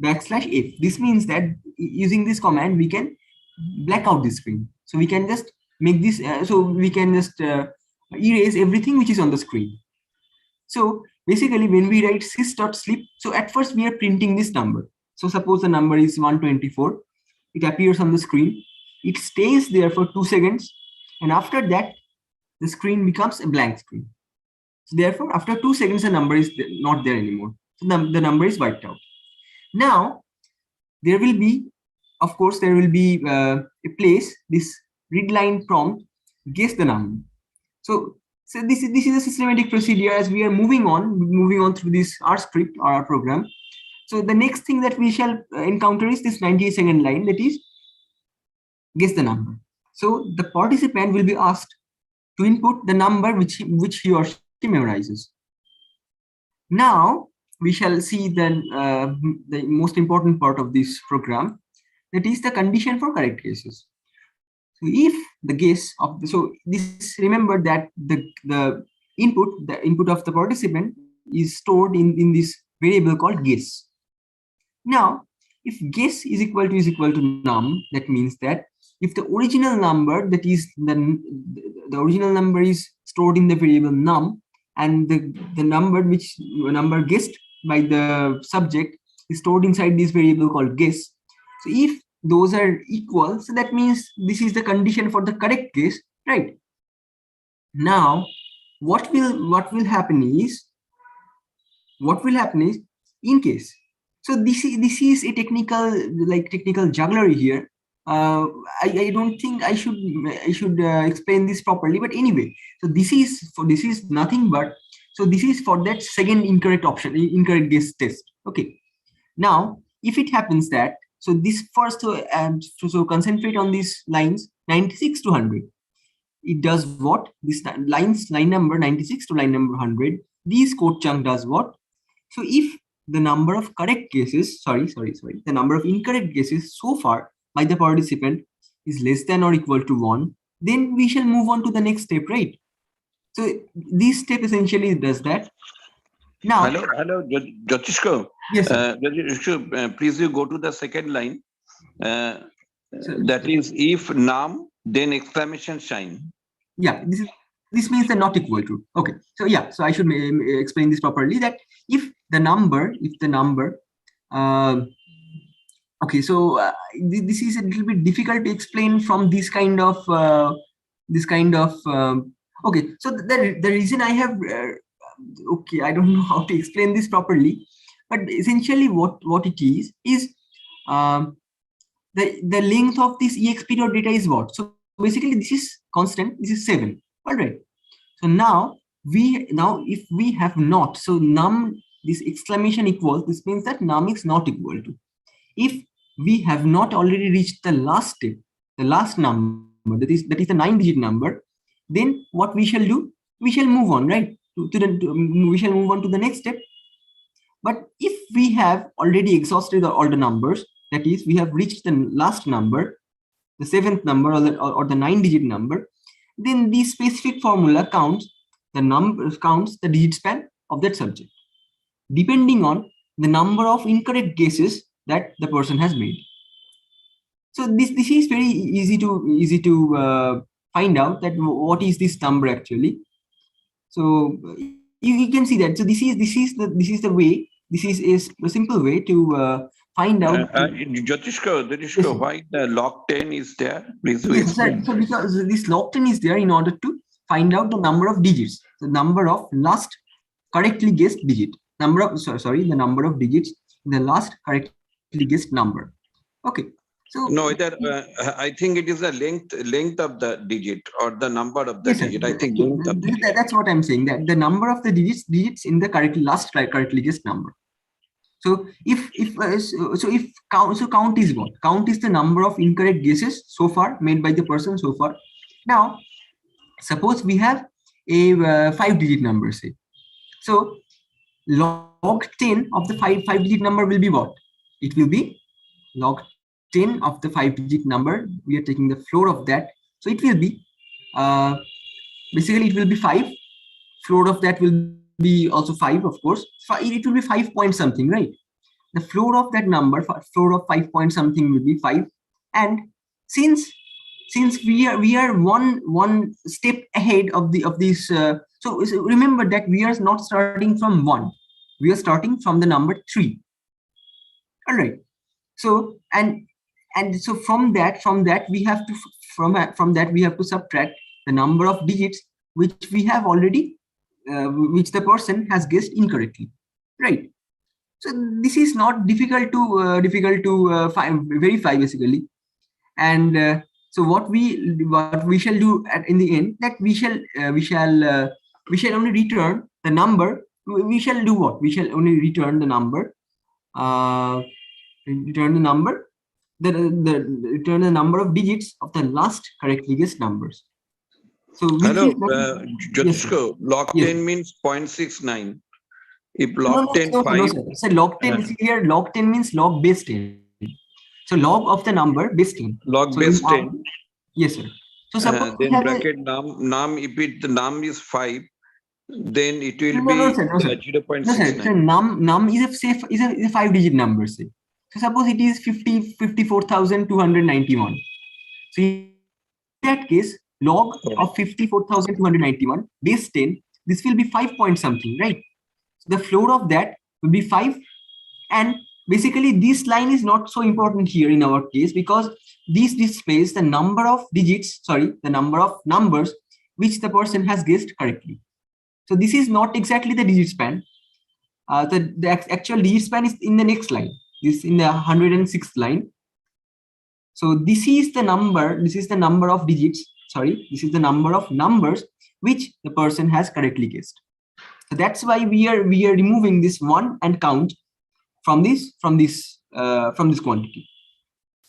\f. This means that using this command we can black out the screen. So we can just make this, erase everything which is on the screen. So basically when we write sys.sleep, so at first we are printing this number. So suppose the number is 124. It appears on the screen. It stays there for 2 seconds. And after that, the screen becomes a blank screen. So therefore, after 2 seconds, the number is not there anymore. So the number is wiped out. Now, there will be, of course, there will be a place, this read line prompt, guess the number. So this is a systematic procedure as we are moving on through this R script or our program. So the next thing that we shall encounter is this 98-second line, that is guess the number. So the participant will be asked to input the number which he or she memorizes. Now we shall see the most important part of this program, that is the condition for correct guesses. So if the guess of remember that the input of the participant is stored in this variable called guess. Now, if guess is equal to num, that means that if the original number, that is the original number is stored in the variable num, and the number guessed by the subject is stored inside this variable called guess. So if those are equal, so that means this is the condition for the correct guess, right? Now, what will happen is in case. So this is a technical jugglery here. I don't think I should explain this properly, but anyway, so this is nothing but, so this is for that second incorrect incorrect guess test. Okay. Now, if it happens that, so this first, so concentrate on these lines 96 to 100. It does what? This line number 96 to line number 100. This code chunk does what? So if the number of correct guesses, the number of incorrect guesses so far by the participant is less than or equal to 1, then we shall move on to the next step, right? So this step essentially does that. Now, hello, Jyotishko. Yes, sir. Please you go to the second line. That is if num, then exclamation sign. Yeah, this means the not equal to. Okay, so yeah, so I should explain this properly. That if the number, okay, so this is a little bit difficult to explain from this kind of okay. So the reason I have okay, I don't know how to explain this properly, but essentially what it is the length of this exp.data is what? So basically this is constant, this is 7. All right. So now if we have not, so num, this exclamation equals, this means that num is not equal to. If we have not already reached the last step, the last number, that is the 9-digit number, then what we shall do? We shall move on, right? We shall move on to the next step. But if we have already exhausted all the numbers, that is, we have reached the last number, the 7th number or the 9-digit number, then the specific formula counts the digit span of that subject, depending on the number of incorrect guesses that the person has made. So this is very easy to find out that what is this number actually. So you can see that. So this is the way. This is a simple way to find out. Jyotishko, why the log 10 is there? Please yes, so because this log 10 is there in order to find out the number of digits, the number of last correctly guessed digit, the number of digits in the last correctly guessed number. Okay. So no, I think it is the length of the digit or the number of the digit. I think length of the digit. That's what I'm saying. That the number of the digits in the last correctly guessed number. So count is what? Count is the number of incorrect guesses so far made by the person so far. Now, suppose we have a 5-digit number, say. So log 10 of the 5-digit number will be what? It will be log 10 of the 5-digit number. We are taking the floor of that. So it will be basically it will be 5. Floor of that will be also 5, of course. It will be 5 point something, right? The floor of that number, floor of 5 point something will be 5. And since we are one step ahead of this, so remember that we are not starting from 1. We are starting from the number 3. All right. So and so from that we have to from that we have to subtract the number of digits which we have already which the person has guessed incorrectly, right? So this is not difficult to verify basically. And so what we shall do in the end, that we shall only return the number. We shall do what? We shall only return the number. Return the number. Return the number of digits of the last correctly guessed numbers. So hello, yes, Jyotish, log yes. 10 means 0.69. If log 10 5, no, sir. So log 10 is here. Log 10 means log base 10. So log of the number base 10. Log so base 10. Yes, sir. So suppose then bracket num, if the num is 5, then it will be 0.69. No, sir. So num is a 5-digit number, say. So suppose it is 54,291. So in that case, log of 54,291 base 10, this will be 5 point something, right? So the floor of that will be 5. And basically this line is not so important here in our case, because this displays the number of digits, the number of numbers which the person has guessed correctly. So this is not exactly the digit span. The actual digit span is in the next line. This in the 106th line. So this is the number. This is the number of digits. This is the number of numbers which the person has correctly guessed. So that's why we are removing this one and count from this quantity.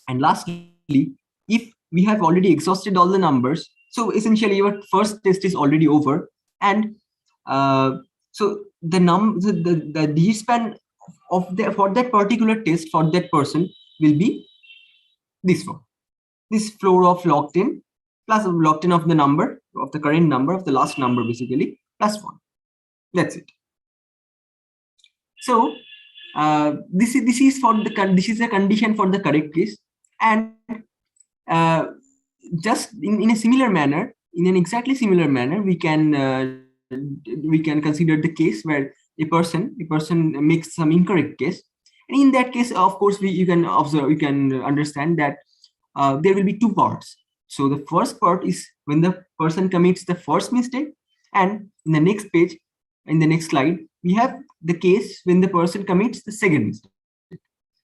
And lastly, if we have already exhausted all the numbers, so essentially your first test is already over, and so the digit span of for that particular test for that person will be this one, this floor of log 10 plus log 10 of the number of the current number of the last number basically plus 1. That's it. So this is a condition for the correct case. And just in a similar manner, in an exactly similar manner, we can consider the case where a person makes some incorrect case. And in that case, of course, you can understand that there will be two parts. So the first part is when the person commits the first mistake, and in the next page, in the next slide, we have the case when the person commits the second mistake.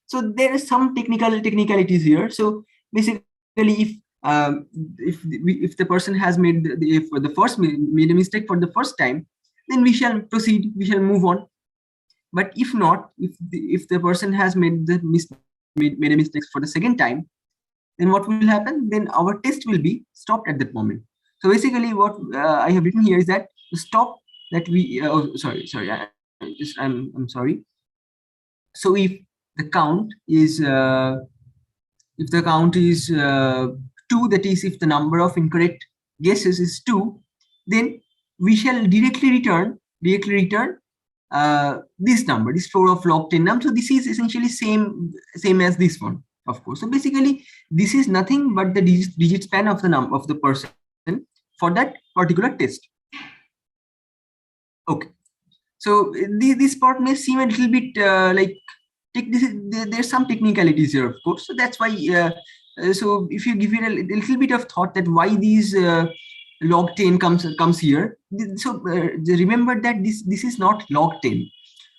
So there is some technicalities here. So basically, if the person has made made a mistake for the first time, then we shall proceed. We shall move on. But if not, if the person has made a mistake for the second time, then what will happen? Then our test will be stopped at that moment. So basically, what I have written here is that the stop that we I'm sorry. So if the count is 2, that is, if the number of incorrect guesses is 2, then we shall directly return this number, this floor of log 10 num. So this is essentially same as this one, of course. So basically, this is nothing but the digit span of the number of the person for that particular test. Okay. So this part may seem a little bit there's some technicalities here, of course. So that's why. So if you give it a little bit of thought that why these log 10 comes here. So remember that this is not log 10.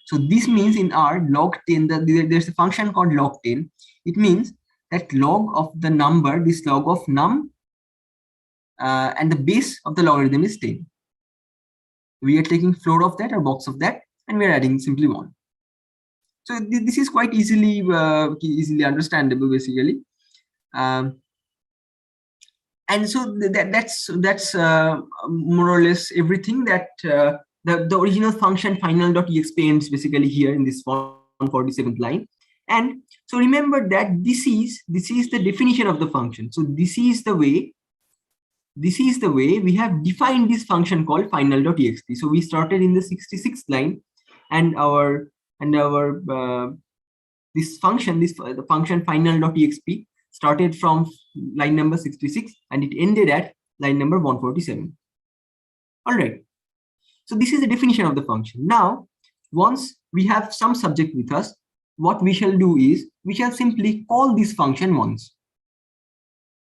So this means in R log 10 that there's a function called log 10. It means that log of the number, this log of num, and the base of the logarithm is 10. We are taking floor of that or box of that, and we are adding simply 1. So this is quite easily understandable, basically. And so that's more or less everything that the original function final.exp ends basically here in this 147th line. And so remember that this is the definition of the function. So this is the way we have defined this function called final.ext. So we started in the 66th line, and this function, the function final.exp started from line number 66 and it ended at line number 147. All right. So this is the definition of the function. Now, once we have some subject with us, what we shall do is we shall simply call this function once.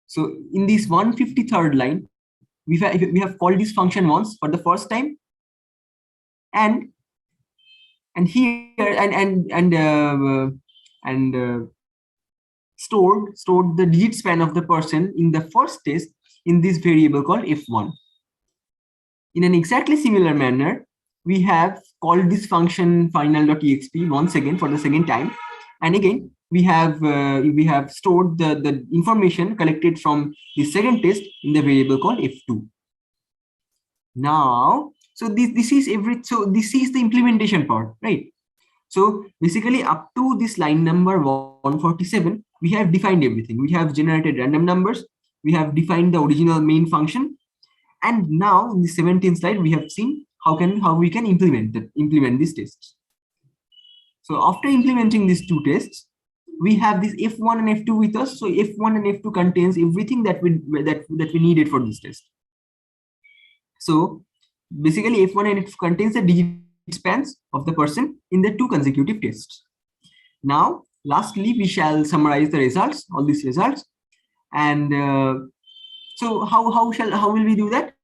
So in this 153rd line, we have called this function once for the first time, and here stored the digit span of the person in the first test in this variable called f1. In an exactly similar manner, we have called this function final.exp once again for the second time, and again we have stored the information collected from the second test in the variable called f2. Now, so this is the implementation part, right? So basically, up to this line number 147, we have defined everything. We have generated random numbers. We have defined the original main function, and now in the 17th slide, we have seen how we can implement these tests. So after implementing these two tests, we have this f1 and f2 with us. So f1 and f2 contains everything that we needed for this test. So basically, f1 and f2 contains the digit spans of the person in the two consecutive tests. Now, lastly, we shall summarize the results, all these results, and so how will we do that?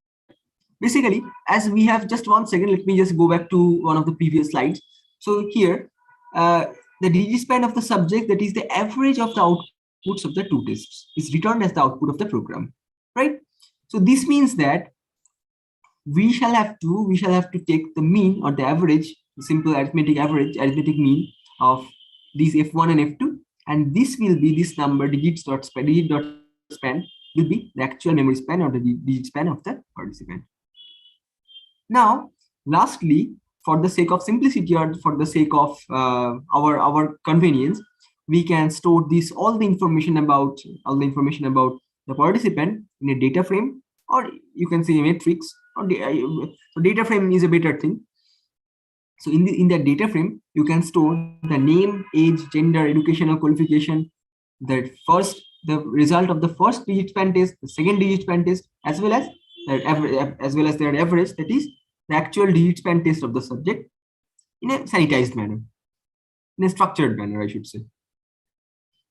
Basically, as we have just 1 second, let me just go back to one of the previous slides. So here, the digit span of the subject, that is the average of the outputs of the two tests, is returned as the output of the program, right? So this means that we shall have to take the mean or the average, the simple arithmetic mean of these f1 and f2, and this will be this number digit dot span will be the actual memory span or the digit span of the participant. Now, lastly, for the sake of simplicity or for the sake of our convenience, we can store all the information about the participant in a data frame, or you can say a matrix, or so data frame is a better thing. So in that data frame, you can store the name, age, gender, educational qualification, the result of the first digit span test, the second digit span test, as well as their average, that is the actual digit span test of the subject, in a sanitized manner, in a structured manner, I should say.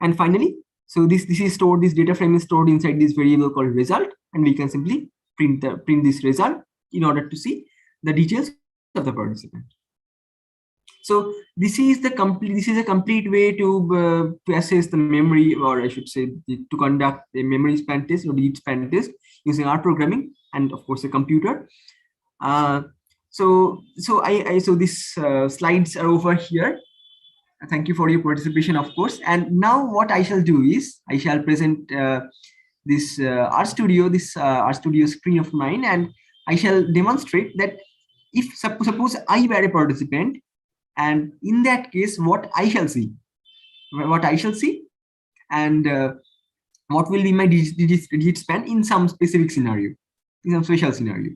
And finally, so this data frame is stored inside this variable called result, and we can simply print this result in order to see the details of the participant. So this is a complete way to assess the memory, or I should say to conduct a memory span test or digit span test using R programming and of course a computer. So these slides are over here. Thank you for your participation, of course. And now what I shall do is I shall present this RStudio screen of mine, and I shall demonstrate that if suppose I were a participant, and in that case, what I shall see, and what will be my digit span in some specific scenario, in some special scenario.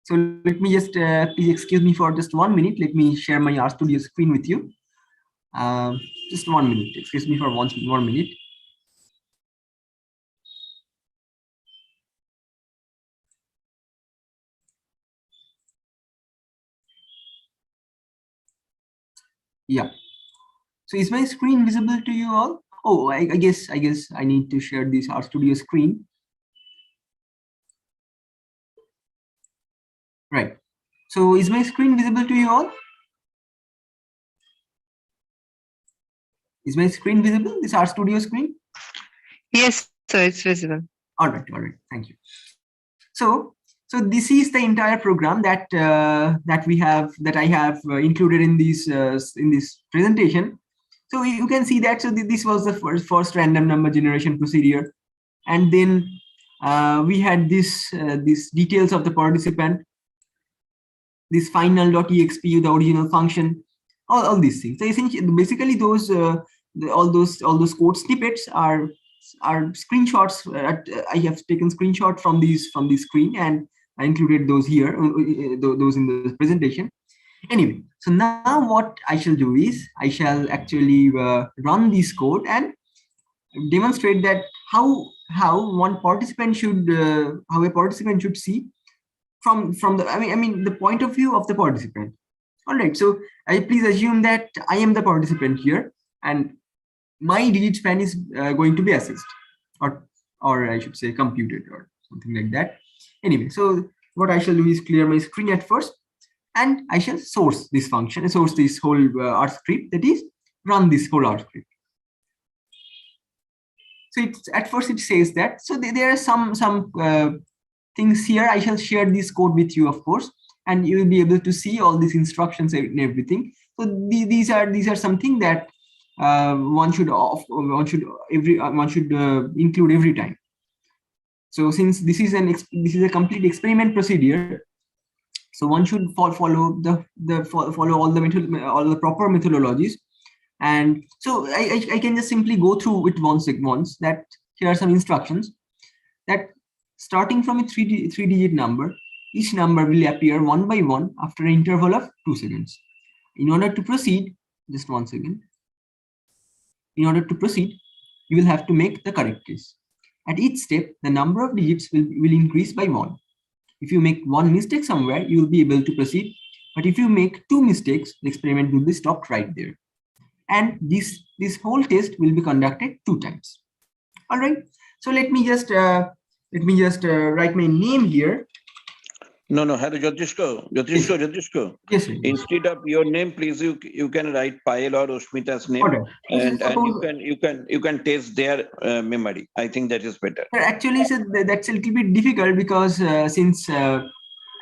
So let me just please excuse me for just 1 minute. Let me share my RStudio screen with you. Just 1 minute. Excuse me for one minute. Yeah. So is my screen visible to you all? Oh, I guess I need to share this RStudio screen. Right. So is my screen visible to you all? Is my screen visible? This RStudio screen? Yes, sir, it's visible. All right. Thank you. So this is the entire program that I have included in this presentation. So you can see that. So this was the first random number generation procedure, and then we had these details of the participant, this final.exp, the original function, all these things. So essentially, basically, those all those code snippets are screenshots. I have taken screenshot from these screen, and I included those here, those in the presentation. Anyway, so now what I shall do is I shall actually run this code and demonstrate that how a participant should see from the the point of view of the participant. All right, so I please assume that I am the participant here, and my digit span is going to be assessed, or I should say computed or something like that. Anyway, so what I shall do is clear my screen at first, and I shall source this function, source this whole R script, that is run this whole R script. So it's at first it says that. So there are some things here. I shall share this code with you, of course, and you will be able to see all these instructions and everything. So these are something that one should include every time. So since this is a complete experiment procedure, so one should follow all the proper methodologies. And so I can just simply go through it once. That here are some instructions that starting from a three digit number, each number will appear one by one after an interval of 2 seconds. In order to proceed, just 1 second. In order to proceed, you will have to make the correct case. At each step, the number of digits will increase by 1. If you make one mistake somewhere, you will be able to proceed. But if you make 2 mistakes, the experiment will be stopped right there. And this whole test will be conducted 2 times. All right. So let me just write my name here. No, hello, Jyotishko. Yes, sir. Instead of your name, please you can write Payal or Ushmita's name, Right. and you can test their memory. I think that is better. Actually, so that's a little bit difficult because since I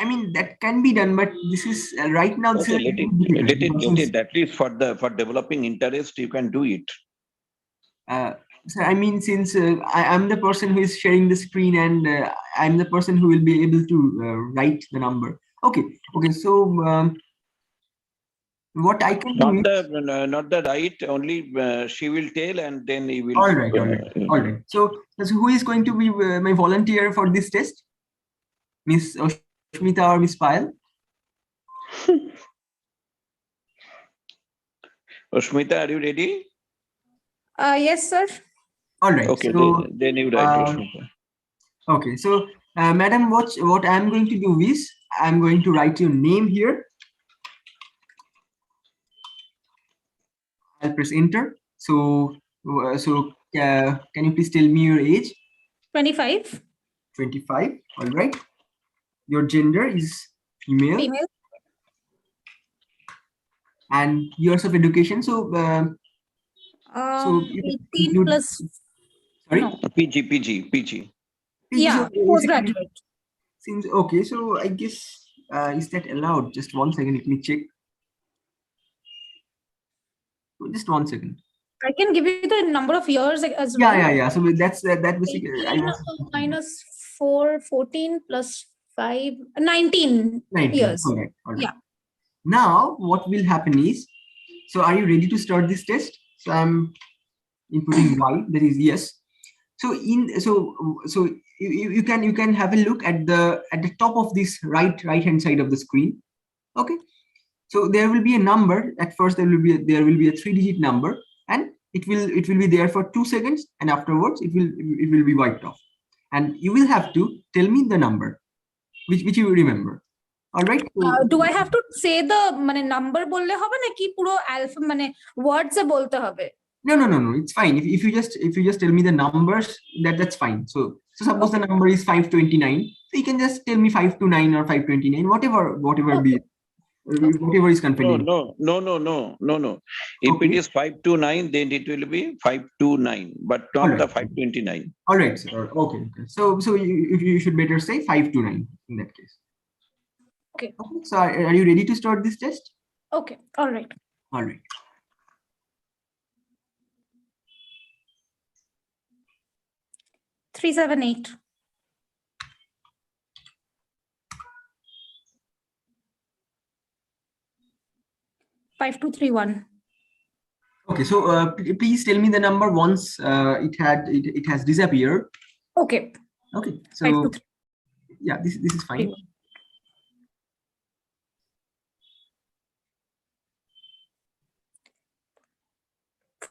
mean that can be done, but this is right now. Okay, let it. At least for developing interest, you can do it. So I mean, since I'm the person who is sharing the screen, and I'm the person who will be able to write the number. Okay. So what I can do is not the right. Only she will tell, and then he will. All right. So who is going to be my volunteer for this test? Miss Ushmita or Miss Payal? Ushmita, are you ready? Yes, sir. All right. Okay, so, then you write Ushmita. Okay, so madam, what I'm going to do is I'm going to write your name here. I'll press enter. So can you please tell me your age? 25. 25. All right. Your gender is female. Female. And years of education. So 18 plus. Sorry. No. PG. Yeah, postgraduate. Seems okay. So I guess is that allowed? Just 1 second. Let me check. Just 1 second. I can give you the number of years as well. Yeah. So that's that basically. Minus 4, 14 plus 5, 19 years. All right. Yeah. Now what will happen is, so are you ready to start this test? So I'm inputting Y, that is yes. So you can have a look at the top of this right hand side of the screen. Okay. So there will be a number. At first there will be a 3-digit number, and it will be there for 2 seconds, and afterwards it will be wiped off. And you will have to tell me the number which you remember. All right. So, do I have to say the number bolle hobe naki puro alpha words e bolte hobe? No. It's fine. If you just tell me the numbers, that's fine. So suppose the number is 529. So you can just tell me 529 or 529, whatever be it. Whatever is convenient. No. If it is 529, then it will be 529, but not the 529. All right, sir. Okay. So you should better say 529 in that case. Okay. So are you ready to start this test? Okay. All right. 378. 5231. Okay, so please tell me the number once it has disappeared. Okay. So yeah, this is fine.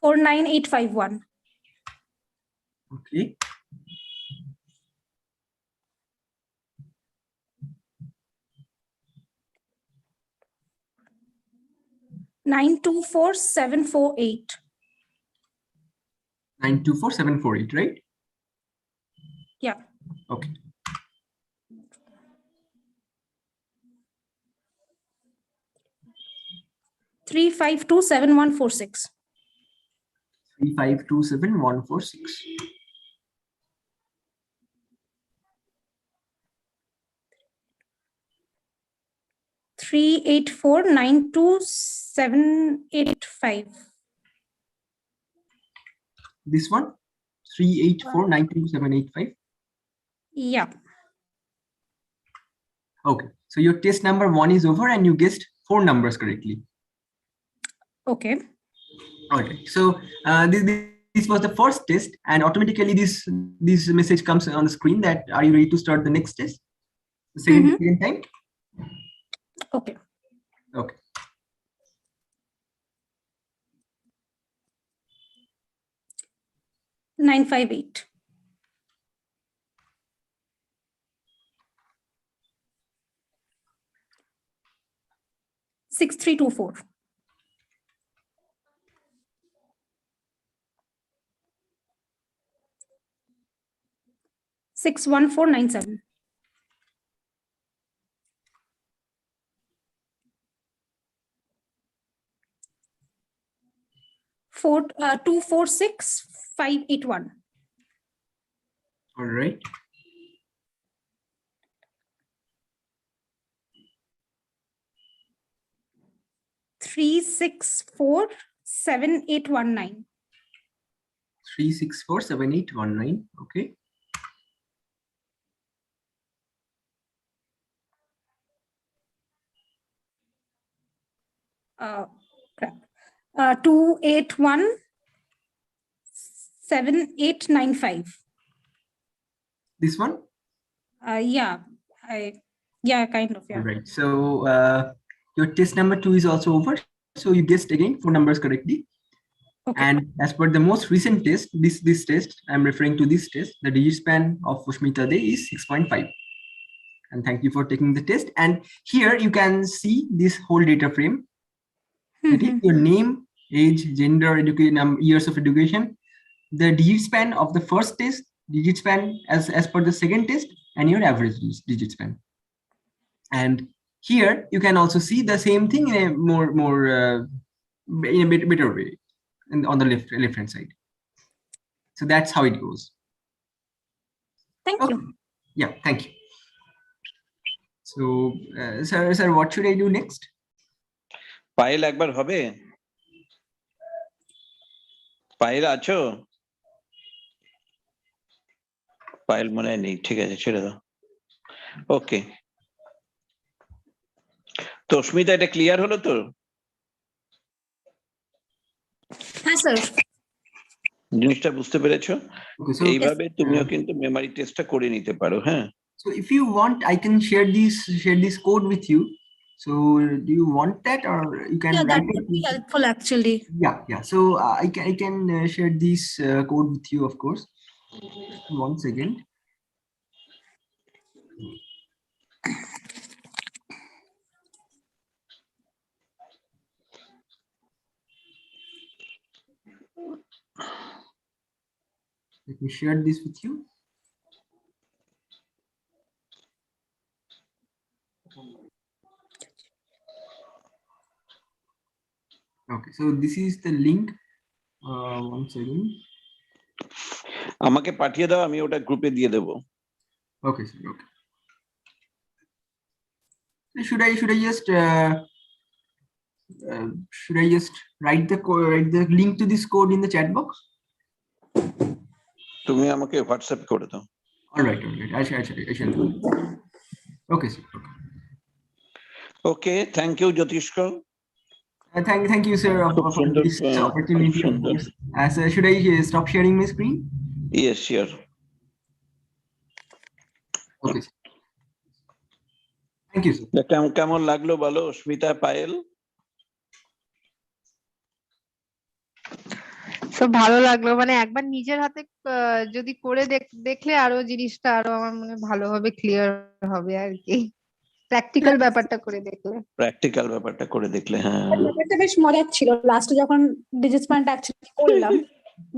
49851. Okay. 924748. 924748, right? Yeah. Okay. Three 527-146. 3527146. Three 8492785. This one, 384927885. Yeah. Okay. So your test number 1 is over and you guessed 4 numbers correctly. Okay. Okay. So this was the first test, and automatically this message comes on the screen that are you ready to start the next test? The second time. Okay. Okay. Nine 558. Six 324. 61497. 246581. All right. Three 647-819. 3647819. Okay. Crap. 281-7895. This one. Yeah, kind of, yeah. All right. So your test number 2 is also over. So you guessed again 4 numbers correctly. Okay. And as per the most recent test, this test, I'm referring to this test, the digit span of Pushmita Dey is 6.5. And thank you for taking the test. And here you can see this whole data frame. That is your name, age, gender, education, years of education, the digit span of the first test, digit span as per the second test, and your average digit span. And here you can also see the same thing in a in a better way, and on the left hand side. So that's how it goes. Thank you. Yeah, thank you. So, sir, what should I do next? Payel একবার হবে? পায়েল আছো? পায়েল মনে হয় নেই, ঠিক আছে, ছেড়ে দাও। ওকে, তো অস্মিতা, এটা ক্লিয়ার হলো তো? হ্যাঁ স্যার। জিনিসটা বুঝতে পেরেছো? Okay, so এইভাবে তুমিও কিন্তু মেমরি টেস্টটা করে নিতে পারো। হ্যাঁ, so if you want, I can share this code with you. So do you want that, or you can Yeah, that write would it? be helpful actually. Yeah. So I can share this code with you, of course. One second. Let me share this with you. Okay, so this is the link. One second. আমাকে পাঠিয়ে দাও, আমি ওটা গ্রুপে দিয়ে দেবো। Okay, sir. Okay. Should I just write the link to this code in the chat box? তুমি আমাকে হোয়াটসঅ্যাপ করে দাও। All right. I shall do. Okay, sir. Okay, thank you, Jyotish. Thank you, sir, for this opportunity. Of course. Should I stop sharing my screen? Yes, sure. Okay, sir. Thank you, sir. কেমন লাগলো বলো অস্মিতা, পায়েল? তো ভালো লাগলো, মানে একবার নিজের হাতে যদি করে দেখলে আরো জিনিসটা আরো আমার মনে ভালোভাবে ক্লিয়ার হবে আর কি। প্র্যাকটিক্যাল ব্যাপারটা করে দেখলে। প্র্যাকটিক্যাল ব্যাপারটা করে দেখলে, হ্যাঁ। ব্যাপারটা বেশ মজার ছিল, লাস্টে যখন ডিজিট স্প্যানটা অ্যাকচুয়ালি করলাম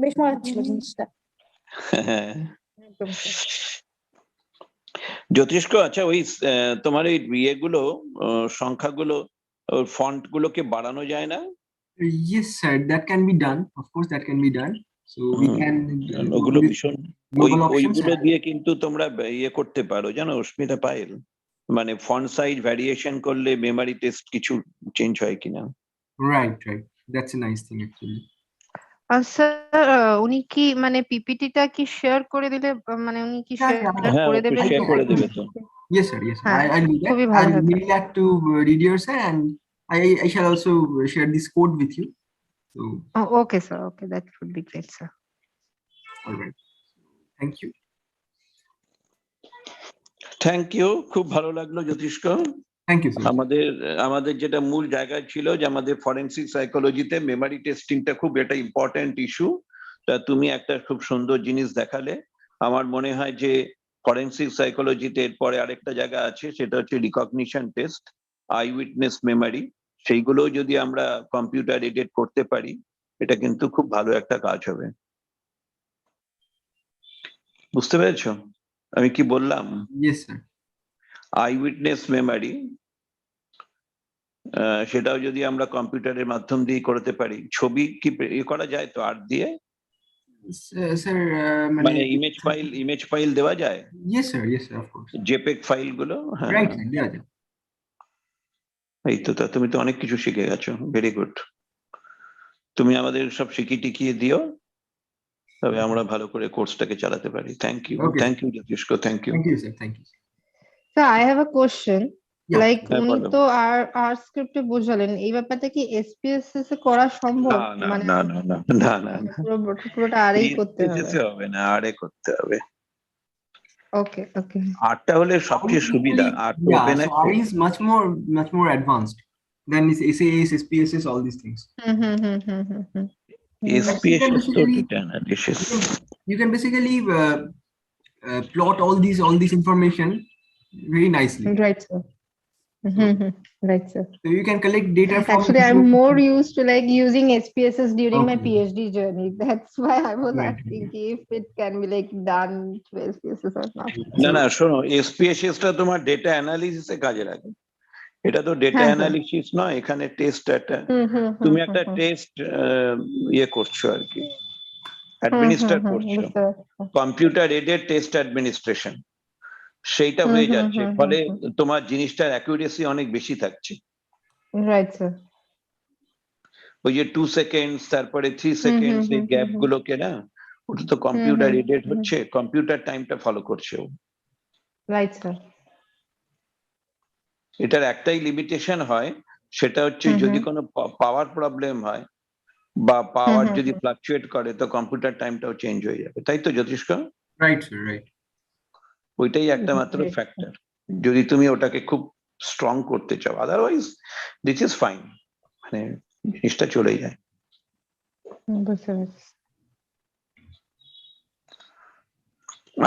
বেশ মজার ছিল জিনিসটা। হ্যাঁ। একদম স্যার। জ্যোতিষ্ক, আচ্ছা ওই তোমার এই ইয়েগুলো সংখ্যাগুলো ফন্ট গুলোকে বাড়ানো যায় না? Yes, sir, that can be done. Of course, that can be done. So we can go ওগুলো with ভীষণ global options. ওইগুলো দিয়ে কিন্তু তোমরা ইয়ে করতে পারো জানো অস্মিতা পায়েল, মানে ফন্ট সাইজ ভ্যারিয়েশন করলে মেমরি টেস্ট কিছু চেঞ্জ হয় কিনা। Right, right. That's a nice thing actually. আর স্যার উনি কি মানে পিপিটিটা কি শেয়ার করে দিলে মানে উনি কি Yeah, শেয়ার yeah. হ্যাঁ, করে একটু দেবেন? শেয়ার করে দেবে তো। Yes, sir. Yes, sir. হ্যাঁ, I'll do that. খুবই ভালো I'll হতো। mail that to Didier sir, and I shall also share this code with you. So, okay sir, okay, that would be great sir. all right. Thank you. Thank you, খুব ভালো লাগলো জ্যোতিষ্ক। Thank you, sir. আমাদের যেটা মূল জায়গায় ছিল যে আমাদের ফরেনসিক সাইকোলজিতে মেমরি টেস্টিংটা খুব একটা ইম্পর্টেন্ট ইস্যু, তা তুমি একটা খুব সুন্দর জিনিস দেখালে। আমার মনে হয় যে ফরেনসিক সাইকোলজিতে এরপরে আরেকটা জায়গা আছে, সেটা হচ্ছে recognition test, I witness memory. সেইগুলো যদি আমরা কম্পিউটার এডেড করতে পারি, এটা কিন্তু খুব ভালো একটা কাজ হবে। বুঝতে পেরেছো আমি কি বললাম? Yes, sir. I witness memory, সেটাও যদি আমরা কম্পিউটারের মাধ্যম দিয়ে করতে পারি। ছবি কি করা যায় তো আর্ট দিয়ে? Sir, মানে ইমেজ ফাইল দেওয়া যায়? yes, sir. Yes, sir. Of course. JPEG file গুলো, হ্যাঁ। Right, sir. Yeah, yeah. এই তো, তুমি তো অনেক কিছু শিখে গেছো, ভেরি গুড। তুমি আমাদের সব শিখিয়ে দিও, তবে আমরা ভালো করে কোর্সটাকে চালাতে পারি। Thank you, Okay. Thank you Jyotishka, thank you. Thank you, sir. Thank you. Sir I have a question, Yeah. Like হ্যাঁ, উনি বলো। তো আর স্ক্রিপ্টে বোঝালেন, এই ব্যাপারটা কি এসপিএসএস এ করা সম্ভব? না না মানে না না না না না না, পুরোটা আরই করতে হবে? হবে না, আরে করতে হবে। ওকে, ওকে। আর্টটা হলে সবচেয়ে সুবিধা, art Yeah, open so R is much more advanced than this SAS, SPSS, all these things. Hmm hmm hmm hmm hmm hmm. SPSS তো basically- data analysis। You can basically plot all these information very nicely. Right, sir. Right, sir. So you can collect data from. Actually, I'm more used to like using SPSS during my Okay. PhD journey. That's why I was Right. asking if it can be like done to SPSS or not. না না, শোনো, SPSS টা তোমার data অ্যানালিসিসে কাজে লাগে, এটা তো data হ্যাঁ, অ্যানালিসিস নয়, এখানে টেস্ট একটা, হুম, হুম, হুম, তুমি হুম, একটা হুম, টেস্ট ইয়ে করছো আর কি, হুম, অ্যাডমিনিস্টার হুম, করছো, বুঝতে পারছি। কম্পিউটার এডেড টেস্ট অ্যাডমিনিস্ট্রেশন, সেইটা হুম, হয়ে হুম, যাচ্ছে, হুম, ফলে হুম, তোমার জিনিসটার অ্যাকুরেসি অনেক বেশি থাকছে। Right, sir. ওই যে 2 সেকেন্ডস, তারপরে 3 হুম, সেকেন্ডস, হুম, এই হুম, গ্যাপ হুম, গুলোকে না, ওটা তো হুম, কম্পিউটার হুম, এডেড হুম, হচ্ছে, কম্পিউটার টাইমটা ফলো করছে ও। Right, sir. এটার একটাই লিমিটেশন হয়, সেটা হচ্ছে হুম, যদি হুম, কোনো পাওয়ার প্রবলেম হয় বা হুম, পাওয়ার হুম, যদি হুম, ফ্লাকচুয়েট করে, তো কম্পিউটার টাইমটাও চেঞ্জ হয়ে যাবে, তাই তো জ্যোতিষ্ক? Right, sir. Right. ওইটাই একটা মাত্র Right, sir. ফ্যাক্টর, যদি তুমি ওটাকে খুব স্ট্রং করতে চাও, আদারওয়াইজ দিস ইজ ফাইন, মানে জিনিসটা চলে যায়। বুঝতে পারছি।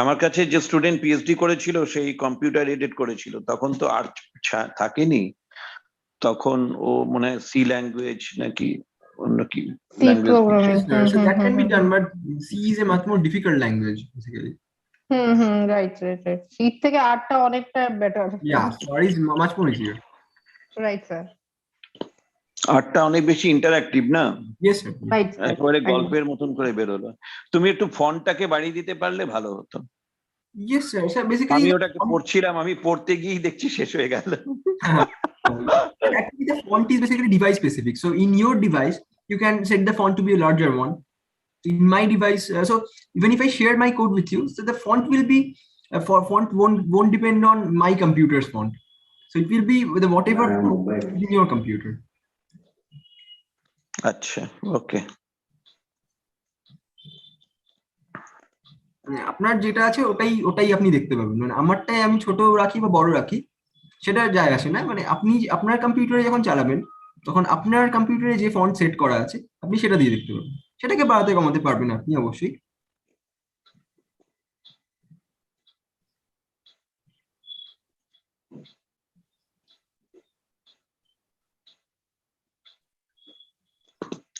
আমার কাছে যে স্টুডেন্ট পিএইচডি করেছিল, সেই কম্পিউটার এডেড করেছিল, তখন তো আর থাকেনি, তখন ও মনে হয় সি ল্যাঙ্গুয়েজ নাকি অন্য কি C language. programming. Yes, sir. So that can be done, but C is a much more difficult language, basically. Right, right. শীত থেকে আটটা অনেকটা better. Yeah, so R is much more easier. Right, sir. আর্টটা অনেক বেশি interactive না, Yes, sir. Yes. Right, sir. একেবারে একদম। গল্পের মতন করে বেরোলো। তুমি একটু ফন্টটাকে বাড়িয়ে দিতে পারলে ভালো হতো। Yes, sir. So basically, আমি ওটাকে পড়ছিলাম, আমি পড়তে গিয়েই দেখছি শেষ হয়ে গেল। actually the font is basically device specific. So in your device, you can set the font to be a larger one. In my device, so even if I share my code with you, so the font will be for font won't depend on my computer's font. So it will be with whatever font is in your computer. আচ্ছা, ওকে। মানে আপনার যেটা আছে ওটাই আপনি দেখতে পাবেন, মানে আমারটাই আমি ছোট রাখি বা বড় রাখি সেটা যায় আসে না, মানে আপনি আপনার কম্পিউটারে যখন চালাবেন তখন আপনার কম্পিউটারে যে ফন্ট সেট করা আছে আপনি সেটা দিয়ে দেখতে পাবেন, সেটাকে বাড়াতে কমাতে পারবেন আপনি অবশ্যই।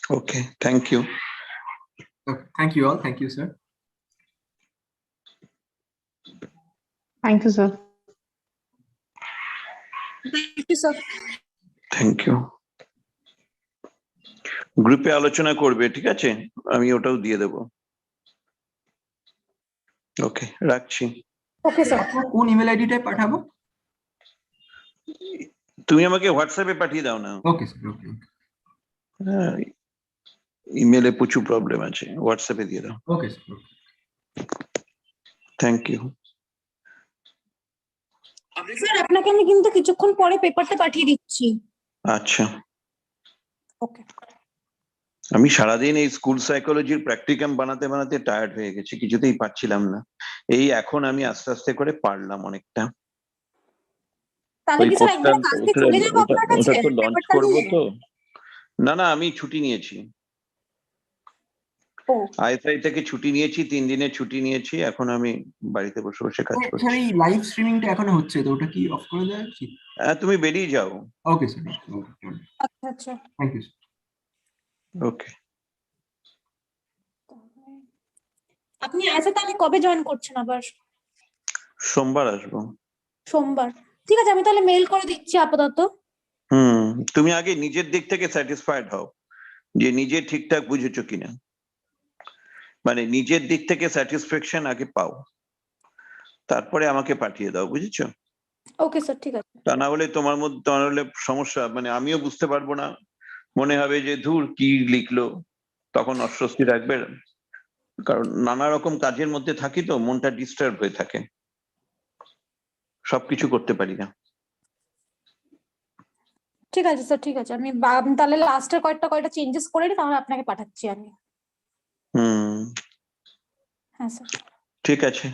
Okay, thank you. Okay, thank you all. Thank you, sir. Thank you sir. Thank you sir. Thank you. গ্রুপে আলোচনা করবে, ঠিক আছে? আমি ওটাও দিয়ে দেবো। ওকে, রাখছি। Okay sir. কোন ইমেল আইডিটায় পাঠাবো? তুমি আমাকে হোয়াটসঅ্যাপে পাঠিয়ে দাও না। Okay sir, okay. হ্যাঁ, ইমেলে প্রচুর প্রবলেম আছে, হোয়াটসঅ্যাপে দিয়ে দাও। Okay sir. Thank you. Sir আপনাকে আমি কিন্তু কিছুক্ষণ পরে পেপারটা পাঠিয়ে দিচ্ছি। আচ্ছা, ওকে। আমি সারাদিন এই স্কুল সাইকোলজির প্র্যাকটিকাম বানাতে বানাতে টায়ার্ড হয়ে গেছি, কিছুতেই পারছিলাম না। এই এখন আমি আস্তে আস্তে করে পারলাম অনেকটা। তাহলে ওই কি স্যার একবার কোর্সটা কালকে চলে যাবো আপনার কাছে ওটা তো লঞ্চ পেপারটা করবো নিয়ে? তো। না, আমি ছুটি নিয়েছি। ও আইএসআই থেকে ছুটি নিয়েছি, 3 দিনের ছুটি নিয়েছি। এখন আমি বাড়িতে বসে বসে কাজ স্যার করছি। এই লাইভ স্ট্রিমিংটা এখনো হচ্ছে তো ওটা কি অফ করে দেওয়া উচিত? হ্যাঁ, তুমি বেরিয়ে যাও। ওকে স্যার, আচ্ছা আচ্ছা। Thank you. ওকে। আপনি আচ্ছা তাহলে কবে জয়েন করছেন আবার? সোমবার আসবো। সোমবার, ঠিক আছে, আমি তাহলে মেল করে দিচ্ছি আপাতত। তুমি আগে নিজের দিক থেকে স্যাটিসফাইড হও যে নিজে ঠিকঠাক বুঝেছো কিনা, মানে নিজের দিক থেকে স্যাটিসফ্যাকশন আগে পাও, তারপরে আমাকে পাঠিয়ে দাও, বুঝেছো? ওকে স্যার, ঠিক আছে। তা না হলে তোমার মধ্যে, তা না হলে সমস্যা, মানে আমিও বুঝতে পারবো না, মনে হবে যে ধুর কি লিখলো, তখন অস্বস্তি রাখবে। কারণ নানা রকম কাজের মধ্যে থাকি তো, মনটা ডিস্টার্ব হয়ে থাকে, সবকিছু করতে পারি না। ঠিক আছে স্যার, ঠিক আছে, আমি তাহলে লাস্টের কয়টা চেঞ্জেস করে নিই, তাহলে আপনাকে পাঠাচ্ছি আমি। হুম, হ্যাঁ স্যার। ঠিক আছে।